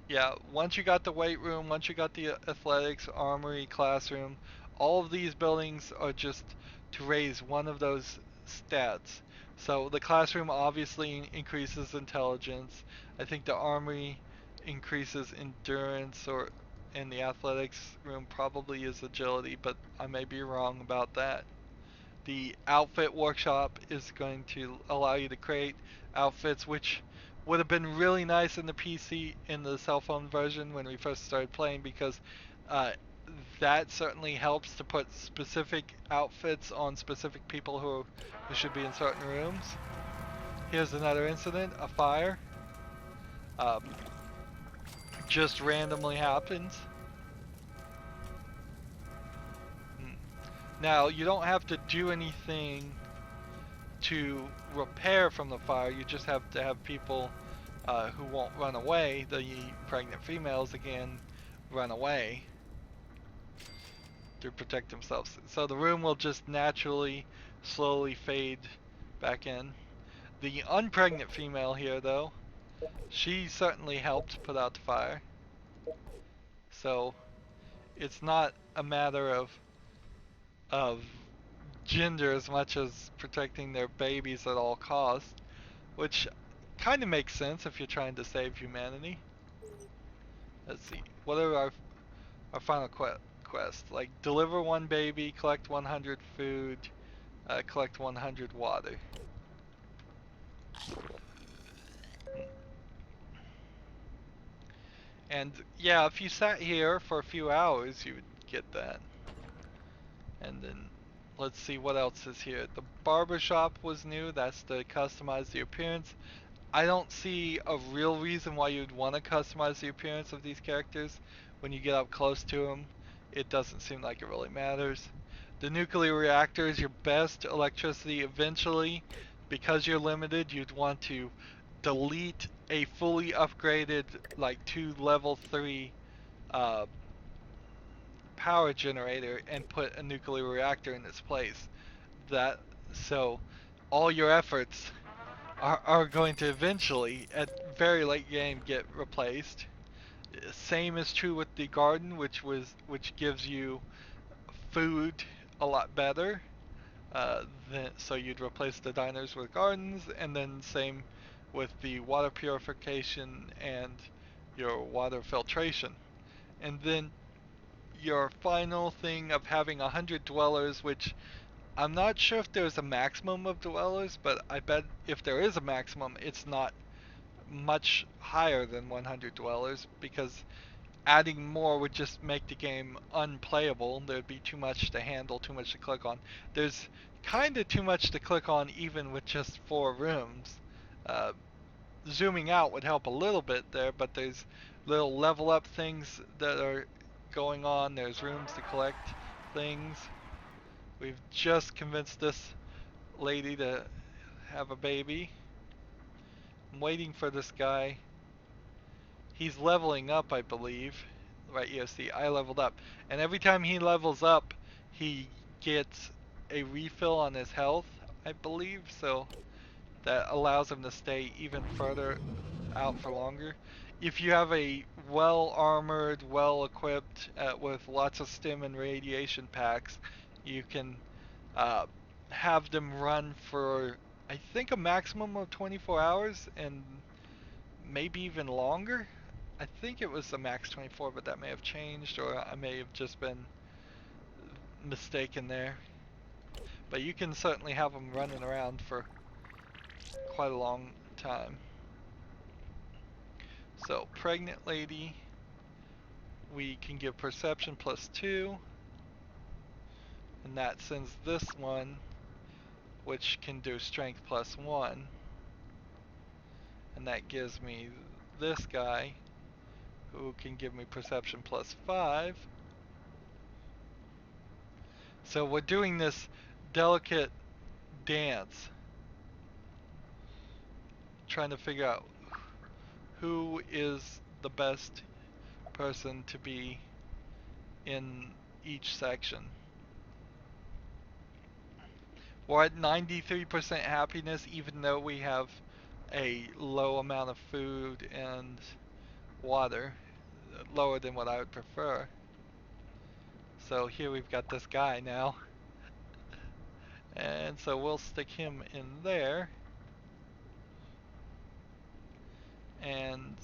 yeah, once you got the weight room, once you got the athletics, armory, classroom, all of these buildings are just to raise one of those stats. So the classroom obviously increases intelligence. I think the armory increases endurance, and the athletics room probably is agility, but I may be wrong about that. The outfit workshop is going to allow you to create outfits, which would have been really nice in the PC, in the cell phone version when we first started playing, because uh, that certainly helps to put specific outfits on specific people who should be in certain rooms. Here's another incident, a fire. Um, just randomly happens. Now, you don't have to do anything to repair from the fire. You just have to have people who won't run away, the pregnant females again, run away to protect themselves. So the room will just naturally, slowly fade back in. The unpregnant female here, though, she certainly helped put out the fire. So it's not a matter of gender as much as protecting their babies at all costs, which kind of makes sense if you're trying to save humanity. Let's see, what are our final quest? Like, deliver 1 baby, collect 100 food, collect 100 water. And yeah, if you sat here for a few hours, you would get that. And then let's see what else is here. The barber shop was new. That's to customize the appearance. I don't see a real reason why you'd want to customize the appearance of these characters when you get up close to them. it doesn't seem like it really matters. The nuclear reactor is your best electricity eventually. Because you're limited, you'd want to delete a fully upgraded, like to level 3 uh, power generator and put a nuclear reactor in its place. That so all your efforts are going to eventually, at very late game, get replaced. Same is true with the garden, which gives you food a lot better. So you'd replace the diners with gardens, and then same with the water purification and your water filtration. And then your final thing of having 100 dwellers, which I'm not sure if there's a maximum of dwellers, but I bet if there is a maximum, it's not much higher than 100 dwellers, because adding more would just make the game unplayable. There'd be too much to handle, too much to click on. There's kind of too much to click on even with just 4 rooms. Uh, Zooming out would help a little bit there, but there's little level up things that are going on. There's rooms to collect things. We've just convinced this lady to have a baby. I'm waiting for this guy. He's leveling up, I believe. Right, you see, I leveled up. And every time he levels up, he gets a refill on his health, I believe. So that allows him to stay even further out for longer. If you have a well-armored, well-equipped, with lots of stim and radiation packs, you can uh, have them run for, I think, a maximum of 24 hours and maybe even longer. I think it was a max 24, but that may have changed, or I may have just been mistaken there. But you can certainly have them running around for quite a long time. So, pregnant lady, we can give perception +2, and that sends this one, which can do strength +1, and that gives me this guy, who can give me perception +5. So we're doing this delicate dance, trying to figure out who is the best person to be in each section. We're at 93% happiness, even though we have a low amount of food and water, lower than what I would prefer. So here we've got this guy now, and so we'll stick him in there, and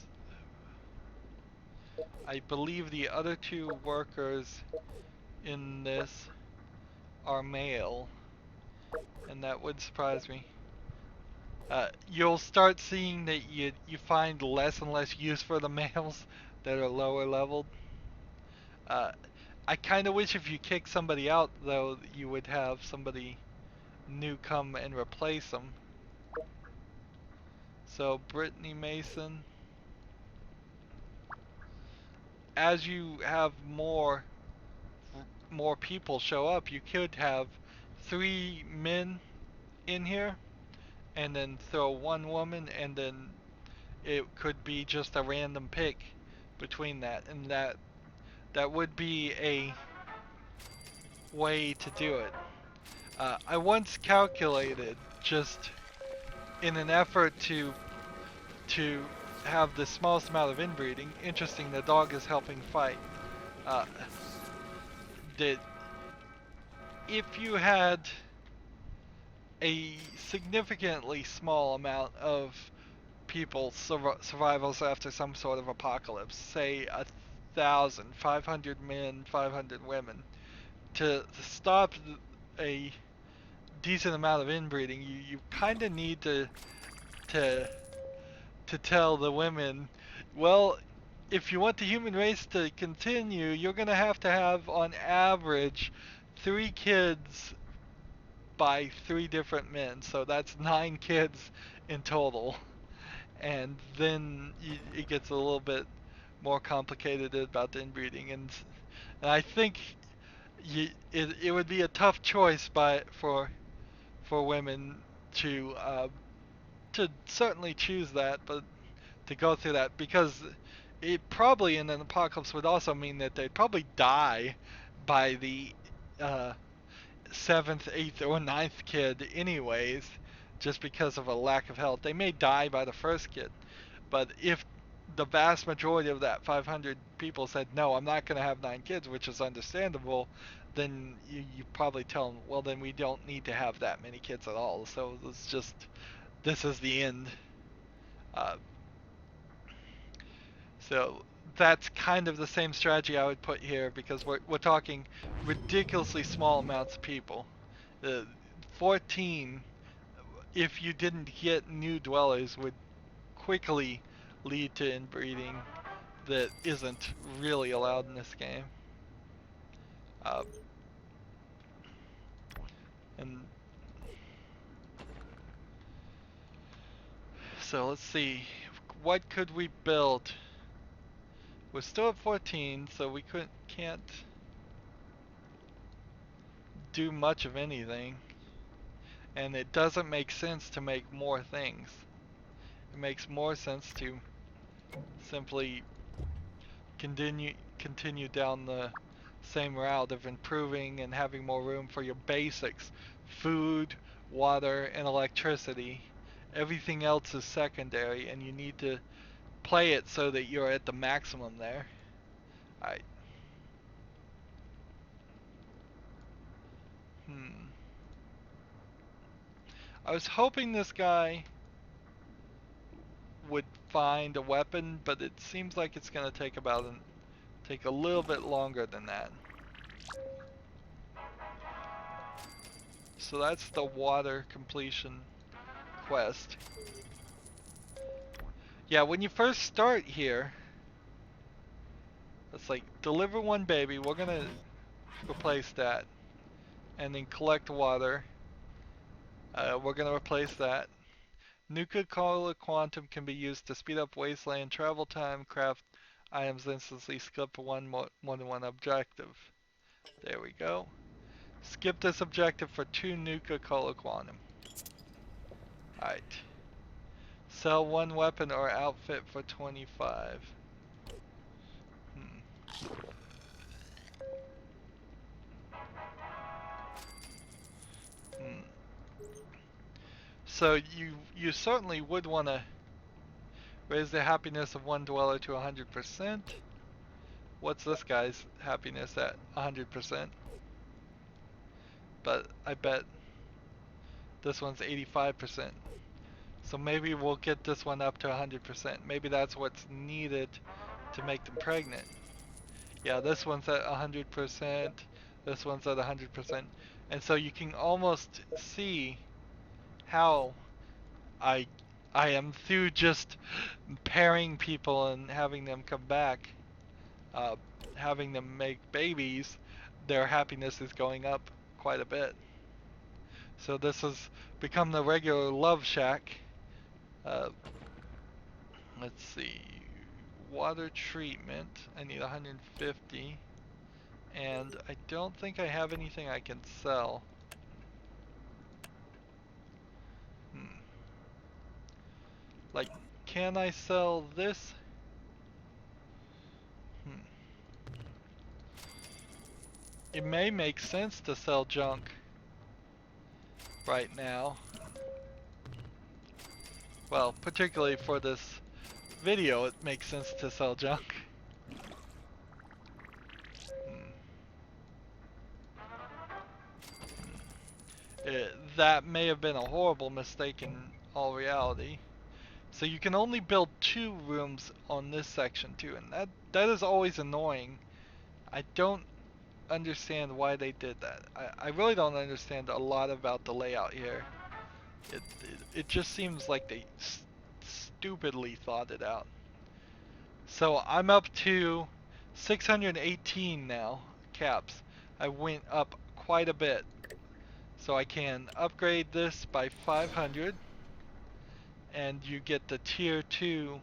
I believe the other 2 workers in this are male, and that would surprise me. You'll start seeing that you find less and less use for the males that are lower leveled. Uh, I kind of wish if you kick somebody out, though, you would have somebody new come and replace them. So Brittany Mason, as you have more people show up, you could have 3 men in here, and then throw 1 woman, and then it could be just a random pick between that, and that would be a way to do it. I once calculated, just in an effort to have the smallest amount of inbreeding. Interesting, the dog is helping fight. Uh, that if you had a significantly small amount of people survivals after some sort of apocalypse, say 1,000, 500 men, 500 women, to stop a decent amount of inbreeding, you kind of need to tell the women, well, if you want the human race to continue, you're gonna have to have, on average, 3 kids by 3 different men. So that's 9 kids in total. And then it gets a little bit more complicated about the inbreeding, and And I think it would be a tough choice for women to certainly choose that, but to go through that, because it probably in an apocalypse would also mean that they'd probably die by the uh, seventh, eighth, or ninth kid anyways, just because of a lack of health. They may die by the first kid, but if the vast majority of that 500 people said, no, I'm not going to have 9 kids, which is understandable, then you probably tell them, well, then we don't need to have that many kids at all. So it's just, this is the end. Uh, so that's kind of the same strategy I would put here, because we're talking ridiculously small amounts of people. 14, if you didn't get new dwellers, would quickly lead to inbreeding that isn't really allowed in this game. Uh, and so let's see, what could we build? We're still at 14, so we can't do much of anything. And it doesn't make sense to make more things. It makes more sense to simply continue down the same route of improving and having more room for your basics: food, water, and electricity. Everything else is secondary, and you need to play it so that you're at the maximum there. Alright. I was hoping this guy would find a weapon, but it seems like it's gonna take a little bit longer than that. So that's the water completion quest. Yeah, when you first start here, it's like deliver 1 baby. We're gonna replace that, and then collect water. We're gonna replace that. Nuka Cola Quantum can be used to speed up Wasteland travel time, craft items instantly, skip one to one objective. There we go. Skip this objective for 2 Nuka Cola Quantum. Alright. Sell 1 weapon or outfit for 25. Hmm. Hmm. So you certainly would want to raise the happiness of 1 dweller to 100%. What's this guy's happiness at? 100%. But I bet this one's 85%. So maybe we'll get this one up to 100%. Maybe that's what's needed to make them pregnant. Yeah, this one's at 100%. This one's at 100%. And so you can almost see how I I am through just pairing people and having them come back, uh, having them make babies, their happiness is going up quite a bit. So this has become the regular love shack. Uh, let's see, water treatment, I need 150, and I don't think I have anything I can sell. Like, can I sell this? Hmm. It may make sense to sell junk right now. Well, particularly for this video, it makes sense to sell junk. That may have been a horrible mistake in all reality. So you can only build 2 rooms on this section too, and that is always annoying. I don't understand why they did that. I really don't understand a lot about the layout here. It just seems like they stupidly thought it out. So I'm up to 618 now, caps. I went up quite a bit. So I can upgrade this by 500, and you get the tier 2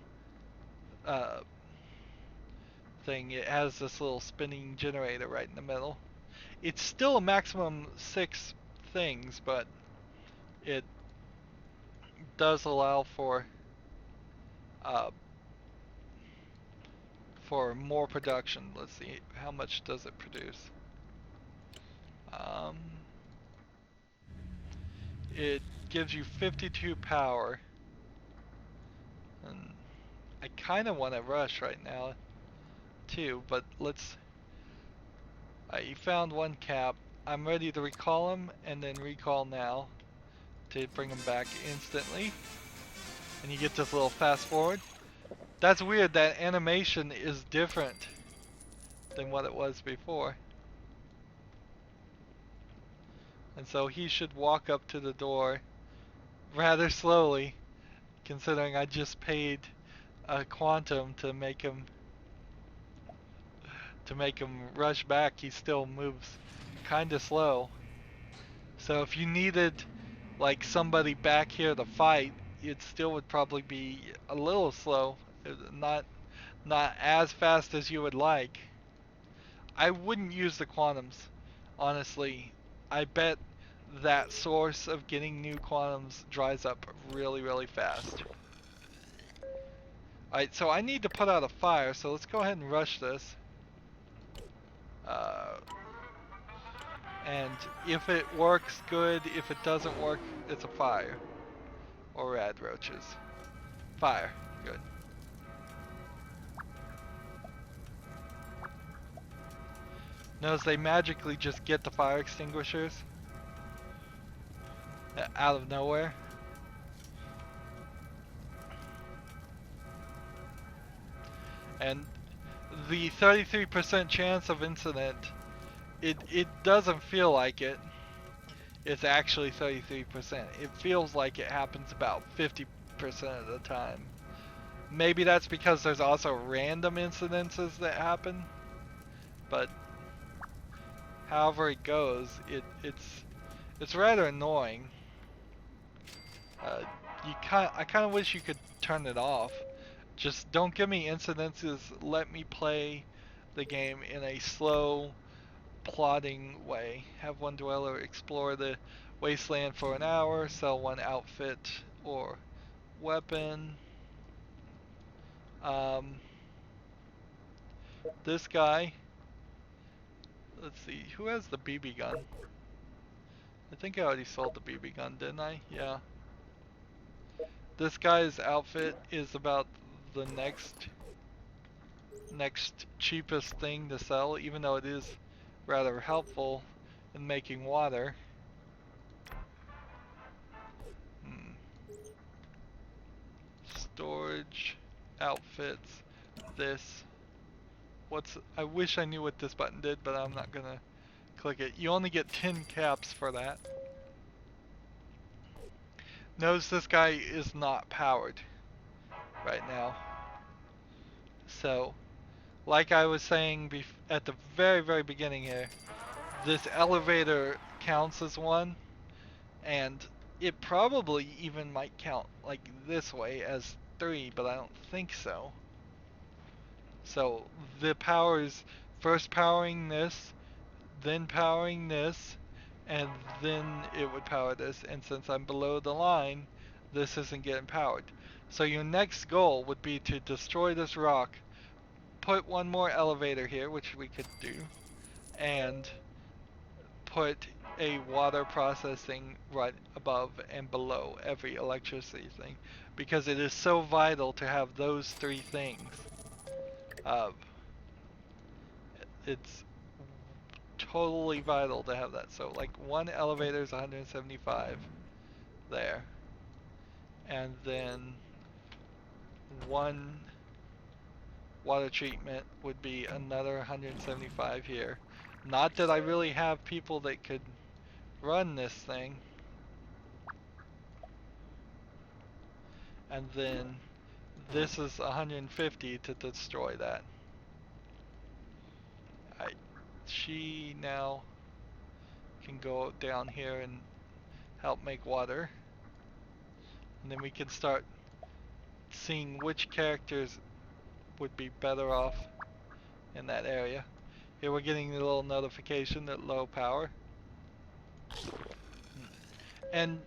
thing, it has this little spinning generator right in the middle. It's still a maximum 6 things, but it does allow uh, for more production. Let's see, how much does it produce? Um, it gives you 52 power, and I kind of want to rush right now too, but let's. You found one cap. I'm ready to recall him, and then recall now to bring him back instantly. And you get this little fast forward. That's weird, that animation is different than what it was before. And so he should walk up to the door rather slowly, considering I just paid a quantum to make him rush back. He still moves kinda slow. So if you needed like somebody back here to fight, it still would probably be a little slow, not as fast as you would like. I wouldn't use the quantums, honestly. I bet that source of getting new quantums dries up really, really fast. Alright, so I need to put out a fire, so let's go ahead and rush this. And if it works, good. If it doesn't work, it's a fire. Or rad roaches. Fire. Good. Notice they magically just get the fire extinguishers out of nowhere. And the 33% chance of incident, it doesn't feel like it. It's actually 33%. It feels like it happens about 50% of the time. Maybe that's because there's also random incidences that happen, but however it goes, it's rather annoying. I kind of wish you could turn it off. Just don't give me incidences. Let me play the game in a slow, plodding way. Have one dweller explore the wasteland for an hour, sell one outfit or weapon. This guy, let's see, who has the BB gun? I think I already sold the BB gun, didn't I? Yeah. This guy's outfit is about the next cheapest thing to sell, even though it is rather helpful in making water. Storage, outfits, this. I wish I knew what this button did, but I'm not gonna click it. You only get 10 caps for that. Notice this guy is not powered right now. So, like I was saying at the very, very beginning here, this elevator counts as one, and it probably even might count like this way as 3, but I don't think so. So the power is first powering this, then powering this, and then it would power this, and since I'm below the line, this isn't getting powered. So your next goal would be to destroy this rock, put one more elevator here, which we could do, and put a water processing right above and below every electricity thing, because it is so vital to have those 3 things. It's totally vital to have that. So like one elevator is 175 there, and then one water treatment would be another 175 here. Not that I really have people that could run this thing. And then this is 150 to destroy that. She now can go down here and help make water. And then we can start seeing which characters would be better off in that area. Here we're getting a little notification that low power. And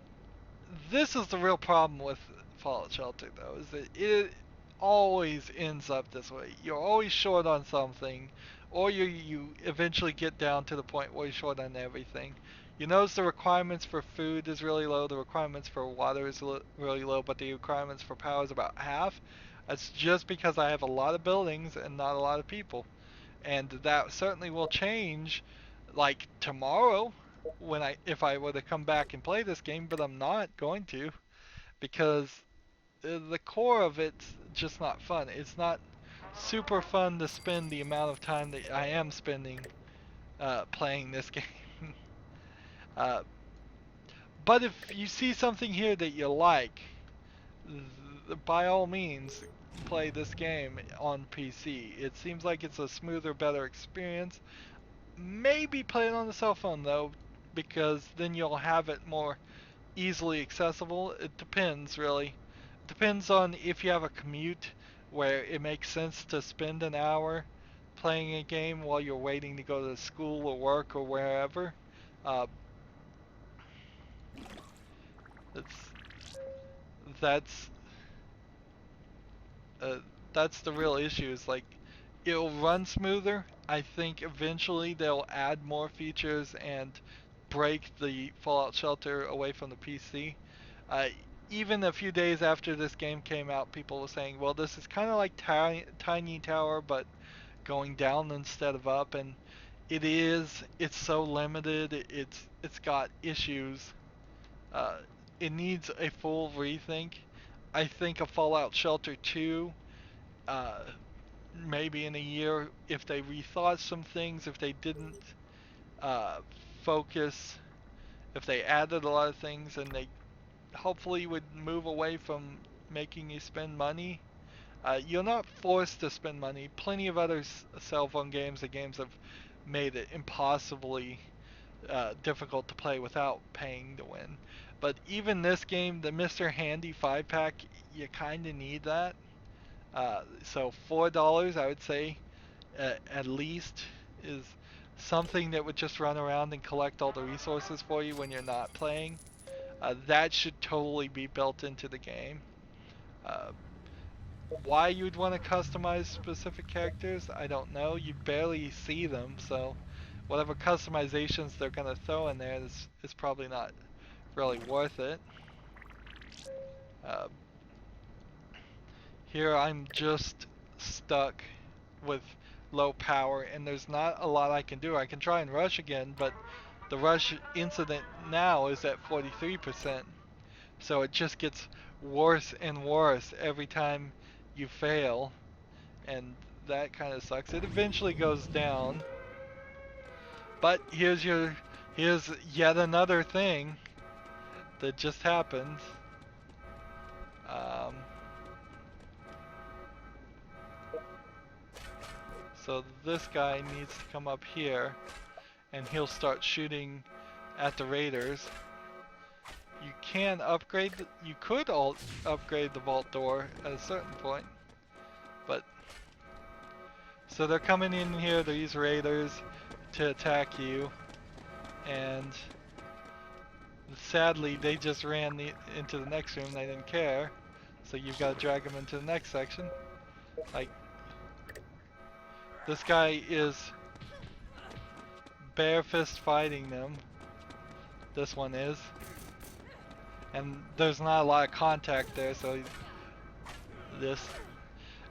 this is the real problem with Fallout Shelter, though, is that it always ends up this way. You're always short on something, or you eventually get down to the point where you're short on everything. You notice the requirements for food is really low, the requirements for water is really low, but the requirements for power is about half. That's just because I have a lot of buildings and not a lot of people. And that certainly will change, like tomorrow, when if I were to come back and play this game, but I'm not going to, because the core of it's just not fun. It's not super fun to spend the amount of time that I am spending playing this game. uh, but if you see something here that you like, by all means, play this game on PC. It seems like it's a smoother, better experience. Maybe play it on the cell phone though, because then you'll have it more easily accessible. It depends, really. It depends on if you have a commute where it makes sense to spend an hour playing a game while you're waiting to go to school or work or wherever. Uh, it's that's uh, that's the real issue. Is like it'll run smoother. I think eventually they'll add more features and break the Fallout Shelter away from the PC. Uh, Even a few days after this game came out, people were saying, well, this is kind of like Tiny Tower, but going down instead of up, and it is. It's so limited. It's got issues. Uh, it needs a full rethink. I think a Fallout Shelter 2, uh, maybe in a year, if they rethought some things, if they didn't uh, focus, if they added a lot of things, and they hopefully would move away from making you spend money. You're not forced to spend money. Plenty of other cell phone games and games have made it impossibly difficult to play without paying to win. But even this game, the Mr. Handy 5-pack, you kind of need that. So $4, I would say, at least, is something that would just run around and collect all the resources for you when you're not playing. That should totally be built into the game. Uh, why you'd want to customize specific characters, I don't know. You barely see them, so whatever customizations they're going to throw in there is probably not really worth it. Uh, Here I'm just stuck with low power, and there's not a lot I can do. I can try and rush again, but the rush incident now is at 43%. So it just gets worse and worse every time you fail, and that kind of sucks. It eventually goes down, but here's yet another thing that just happened. Um, so this guy needs to come up here, and he'll start shooting at the raiders. You can upgrade, you could upgrade the vault door at a certain point, but so they're coming in here, these raiders, to attack you, and sadly they just ran into the next room. They didn't care, so you've got to drag them into the next section. Like, this guy is bare fist fighting them. This one is, and there's not a lot of contact there, so this.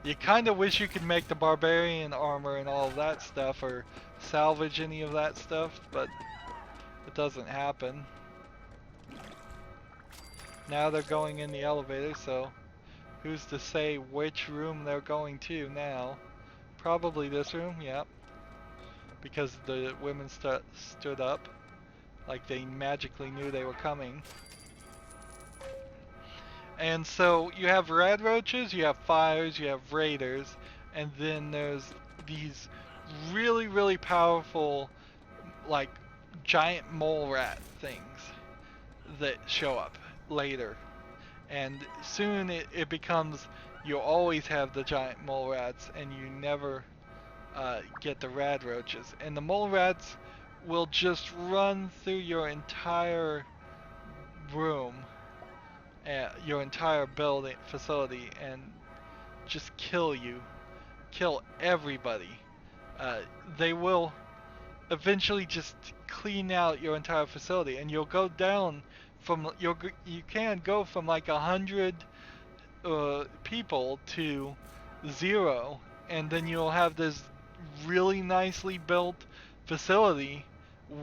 You kind of wish you could make the barbarian armor and all of that stuff, or salvage any of that stuff, but it doesn't happen. Now they're going in the elevator, so who's to say which room they're going to now? Probably this room, yep. Because the women stood up like they magically knew they were coming. And so you have red roaches, you have fires, you have raiders, and then there's these really, really powerful, like, giant mole rat things that show up later. And soon it becomes, you always have the giant mole rats, and you never get the rad roaches, and the mole rats will just run through your entire room, your entire building facility, and just kill you, kill everybody. Uh, they will eventually just clean out your entire facility, and you'll go down from you can go from like 100 people to 0, and then you'll have this really nicely built facility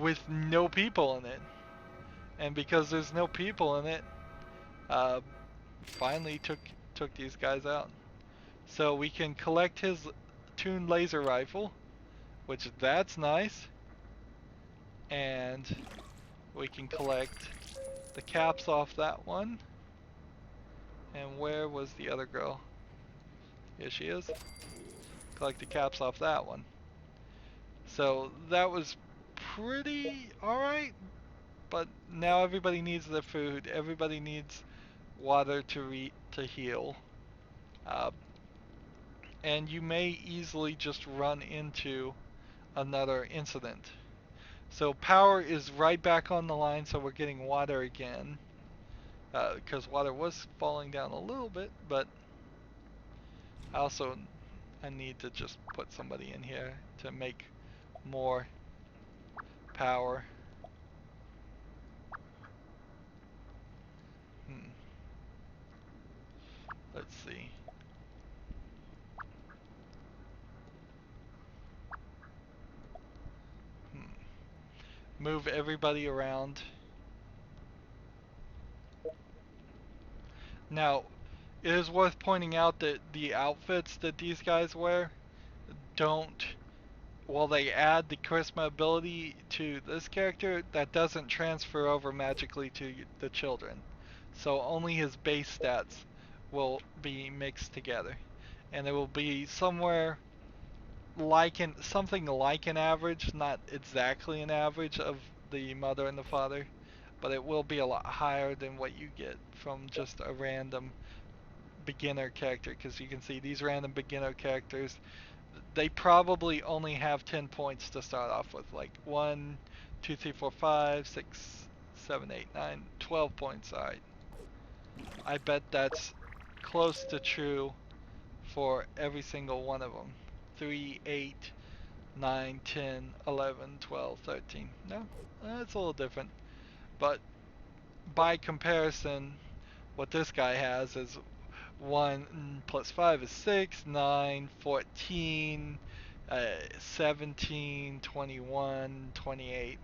with no people in it. And because there's no people in it, uh, finally took these guys out. So we can collect his tuned laser rifle, which that's nice, and we can collect the caps off that one. And where was the other girl? Here she is. Collect the caps off that one. So that was pretty alright, but now everybody needs their food. Everybody needs water to heal. Uh, and you may easily just run into another incident. So power is right back on the line, so we're getting water again. Because water was falling down a little bit, but I need to just put somebody in here to make more power. Let's see. Move everybody around. Now, it is worth pointing out that the outfits that these guys wear don't, while they add the charisma ability to this character, that doesn't transfer over magically to the children. So only his base stats will be mixed together. And it will be somewhere something like an average, not exactly an average of the mother and the father, but it will be a lot higher than what you get from just a random beginner character, because you can see these random beginner characters, they probably only have 10 points to start off with, like 1, 2, 3, 4, 5, 6, 7, 8, 9, 12 points. Alright, I bet that's close to true for every single one of them. 3, 8, 9, 10, 11, 12, 13. No, it's a little different. But by comparison, what this guy has is 1 plus 5 is 6, 9, 14, 17, 21, 28.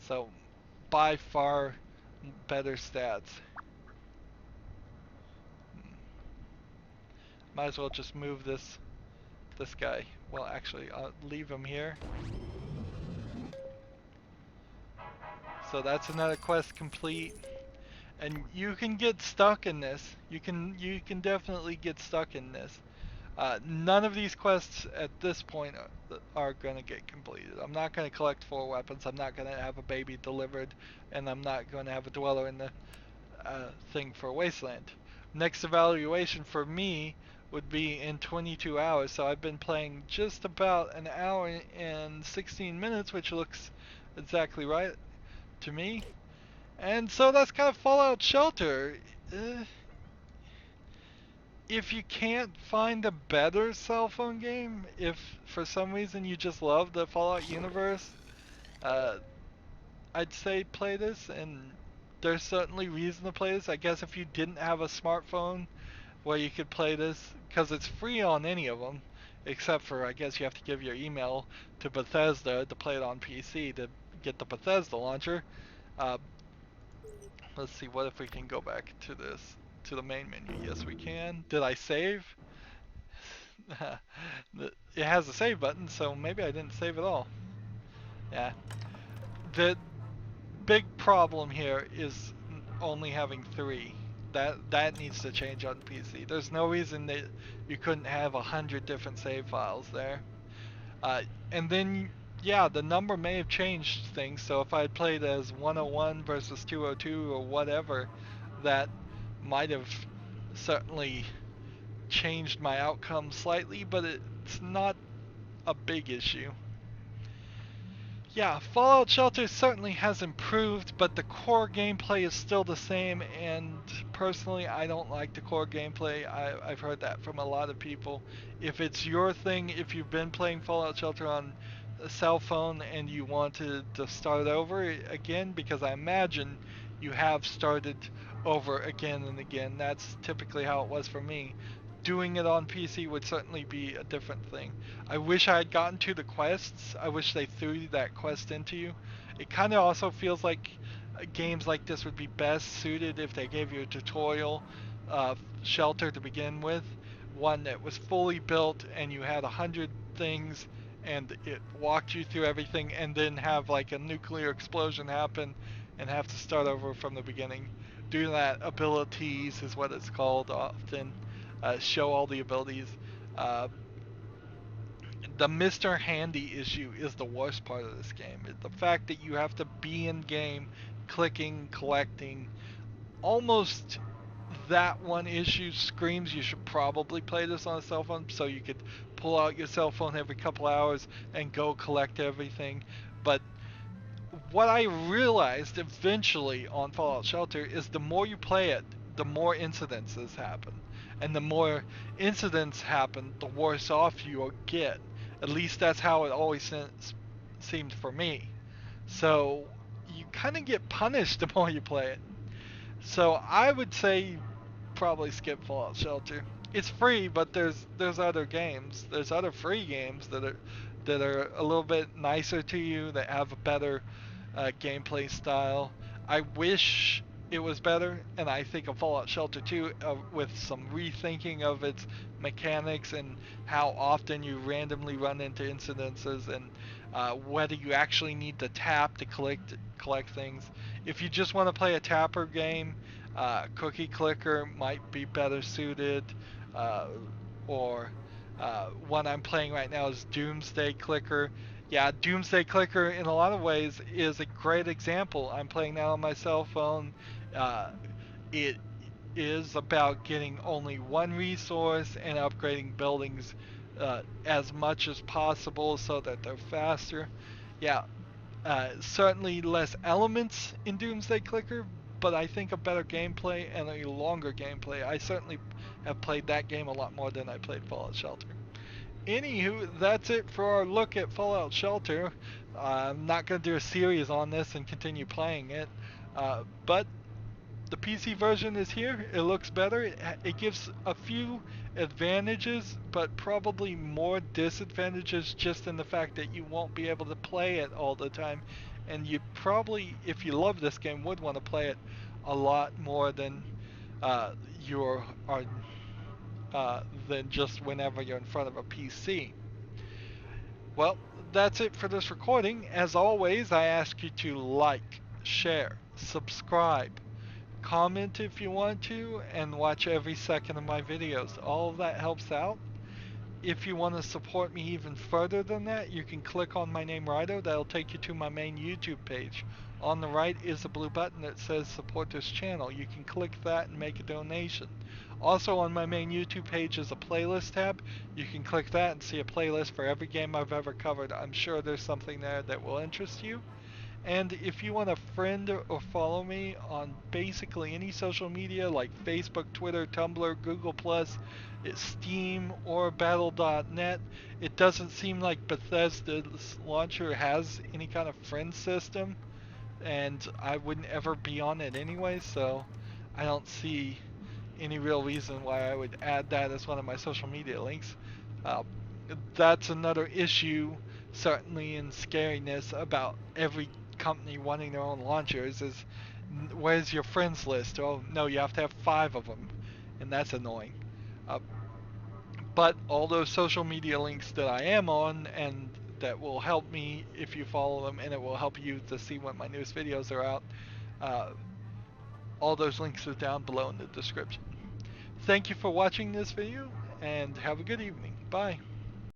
So by far better stats. Might as well just move this guy. Well, actually, I'll leave him here. So that's another quest complete. And you can get stuck in this. You can definitely get stuck in this. None of these quests at this point are going to get completed. I'm not going to collect 4 weapons. I'm not going to have a baby delivered, and I'm not going to have a dweller in the thing for Wasteland. Next evaluation for me would be in 22 hours. So I've been playing just about an hour and 16 minutes, which looks exactly right to me. And so that's kind of Fallout Shelter. If you can't find a better cell phone game, if for some reason you just love the Fallout universe, I'd say play this, and there's certainly reason to play this. I guess if you didn't have a smartphone where you could play this, because it's free on any of them, except for I guess you have to give your email to Bethesda to play it on PC to get the Bethesda launcher. Let's see, what if we can go back to the main menu? Yes, we can. Did I save? It has a save button, so maybe I didn't save at all. Yeah. The big problem here is only having 3. That needs to change on PC. There's no reason that you couldn't have 100 different save files there. And then, yeah, the number may have changed things. So if I had played as 101 versus 202 or whatever, that might have certainly changed my outcome slightly, but it's not a big issue. Yeah, Fallout Shelter certainly has improved, but the core gameplay is still the same, and personally, I don't like the core gameplay. I've heard that from a lot of people. If it's your thing, if you've been playing Fallout Shelter on a cell phone and you wanted to start over again, because I imagine you have started over again and again, that's typically how it was for me. Doing it on PC would certainly be a different thing. I wish I had gotten to the quests. I wish they threw that quest into you. It kind of also feels like games like this would be best suited if they gave you a tutorial shelter to begin with, one that was fully built and you had 100 things and it walked you through everything, and then have like a nuclear explosion happen and have to start over from the beginning. Doing that abilities is what it's called often. Show all the abilities. Uh, the Mr. Handy issue is the worst part of this game. The fact that you have to be in game, clicking, collecting, almost that one issue screams you should probably play this on a cell phone so you could pull out your cell phone every couple hours and go collect everything. But what I realized eventually on Fallout Shelter is the more you play it, the more incidences happen. And the more incidents happen, the worse off you get. At least that's how it always seemed for me. So you kind of get punished the more you play it. So I would say probably skip Fallout Shelter. It's free, but there's other games. There's other free games that are a little bit nicer to you, that have a better gameplay style. I wish it was better, and I think of Fallout Shelter 2 with some rethinking of its mechanics and how often you randomly run into incidences, and whether you actually need to tap to collect things. If you just want to play a tapper game, Cookie Clicker might be better suited, uh, or one I'm playing right now is Doomsday Clicker. Yeah, Doomsday Clicker in a lot of ways is a great example. I'm playing now on my cell phone. Uh, it is about getting only one resource and upgrading buildings as much as possible so that they're faster. Yeah, certainly less elements in Doomsday Clicker, but I think a better gameplay and a longer gameplay. I certainly have played that game a lot more than I played Fallout Shelter. Anywho, that's it for our look at Fallout Shelter. I'm not going to do a series on this and continue playing it, but the PC version is here. It looks better. It gives a few advantages, but probably more disadvantages just in the fact that you won't be able to play it all the time. And you probably, if you love this game, would want to play it a lot more than uh, you are than just whenever you're in front of a PC. Well, that's it for this recording. As always, I ask you to like, share, subscribe, comment if you want to, and watch every second of my videos. All of that helps out. If you want to support me even further than that, you can click on my name Rydo. That'll take you to my main YouTube page. On the right is a blue button that says support this channel. You can click that and make a donation. Also on my main YouTube page is a playlist tab. You can click that and see a playlist for every game I've ever covered. I'm sure there's something there that will interest you. And if you want to friend or follow me on basically any social media like Facebook, Twitter, Tumblr, Google+, Steam, or Battle.net, it doesn't seem like Bethesda's launcher has any kind of friend system, and I wouldn't ever be on it anyway, so I don't see any real reason why I would add that as one of my social media links. Uh, that's another issue, certainly in scariness, about every company wanting their own launchers is where's your friends list? Oh no, you have to have 5 of them, and that's annoying. Uh, but all those social media links that I am on and that will help me if you follow them, and it will help you to see when my newest videos are out. Uh, all those links are down below in the description. Thank you for watching this video, and have a good evening. Bye.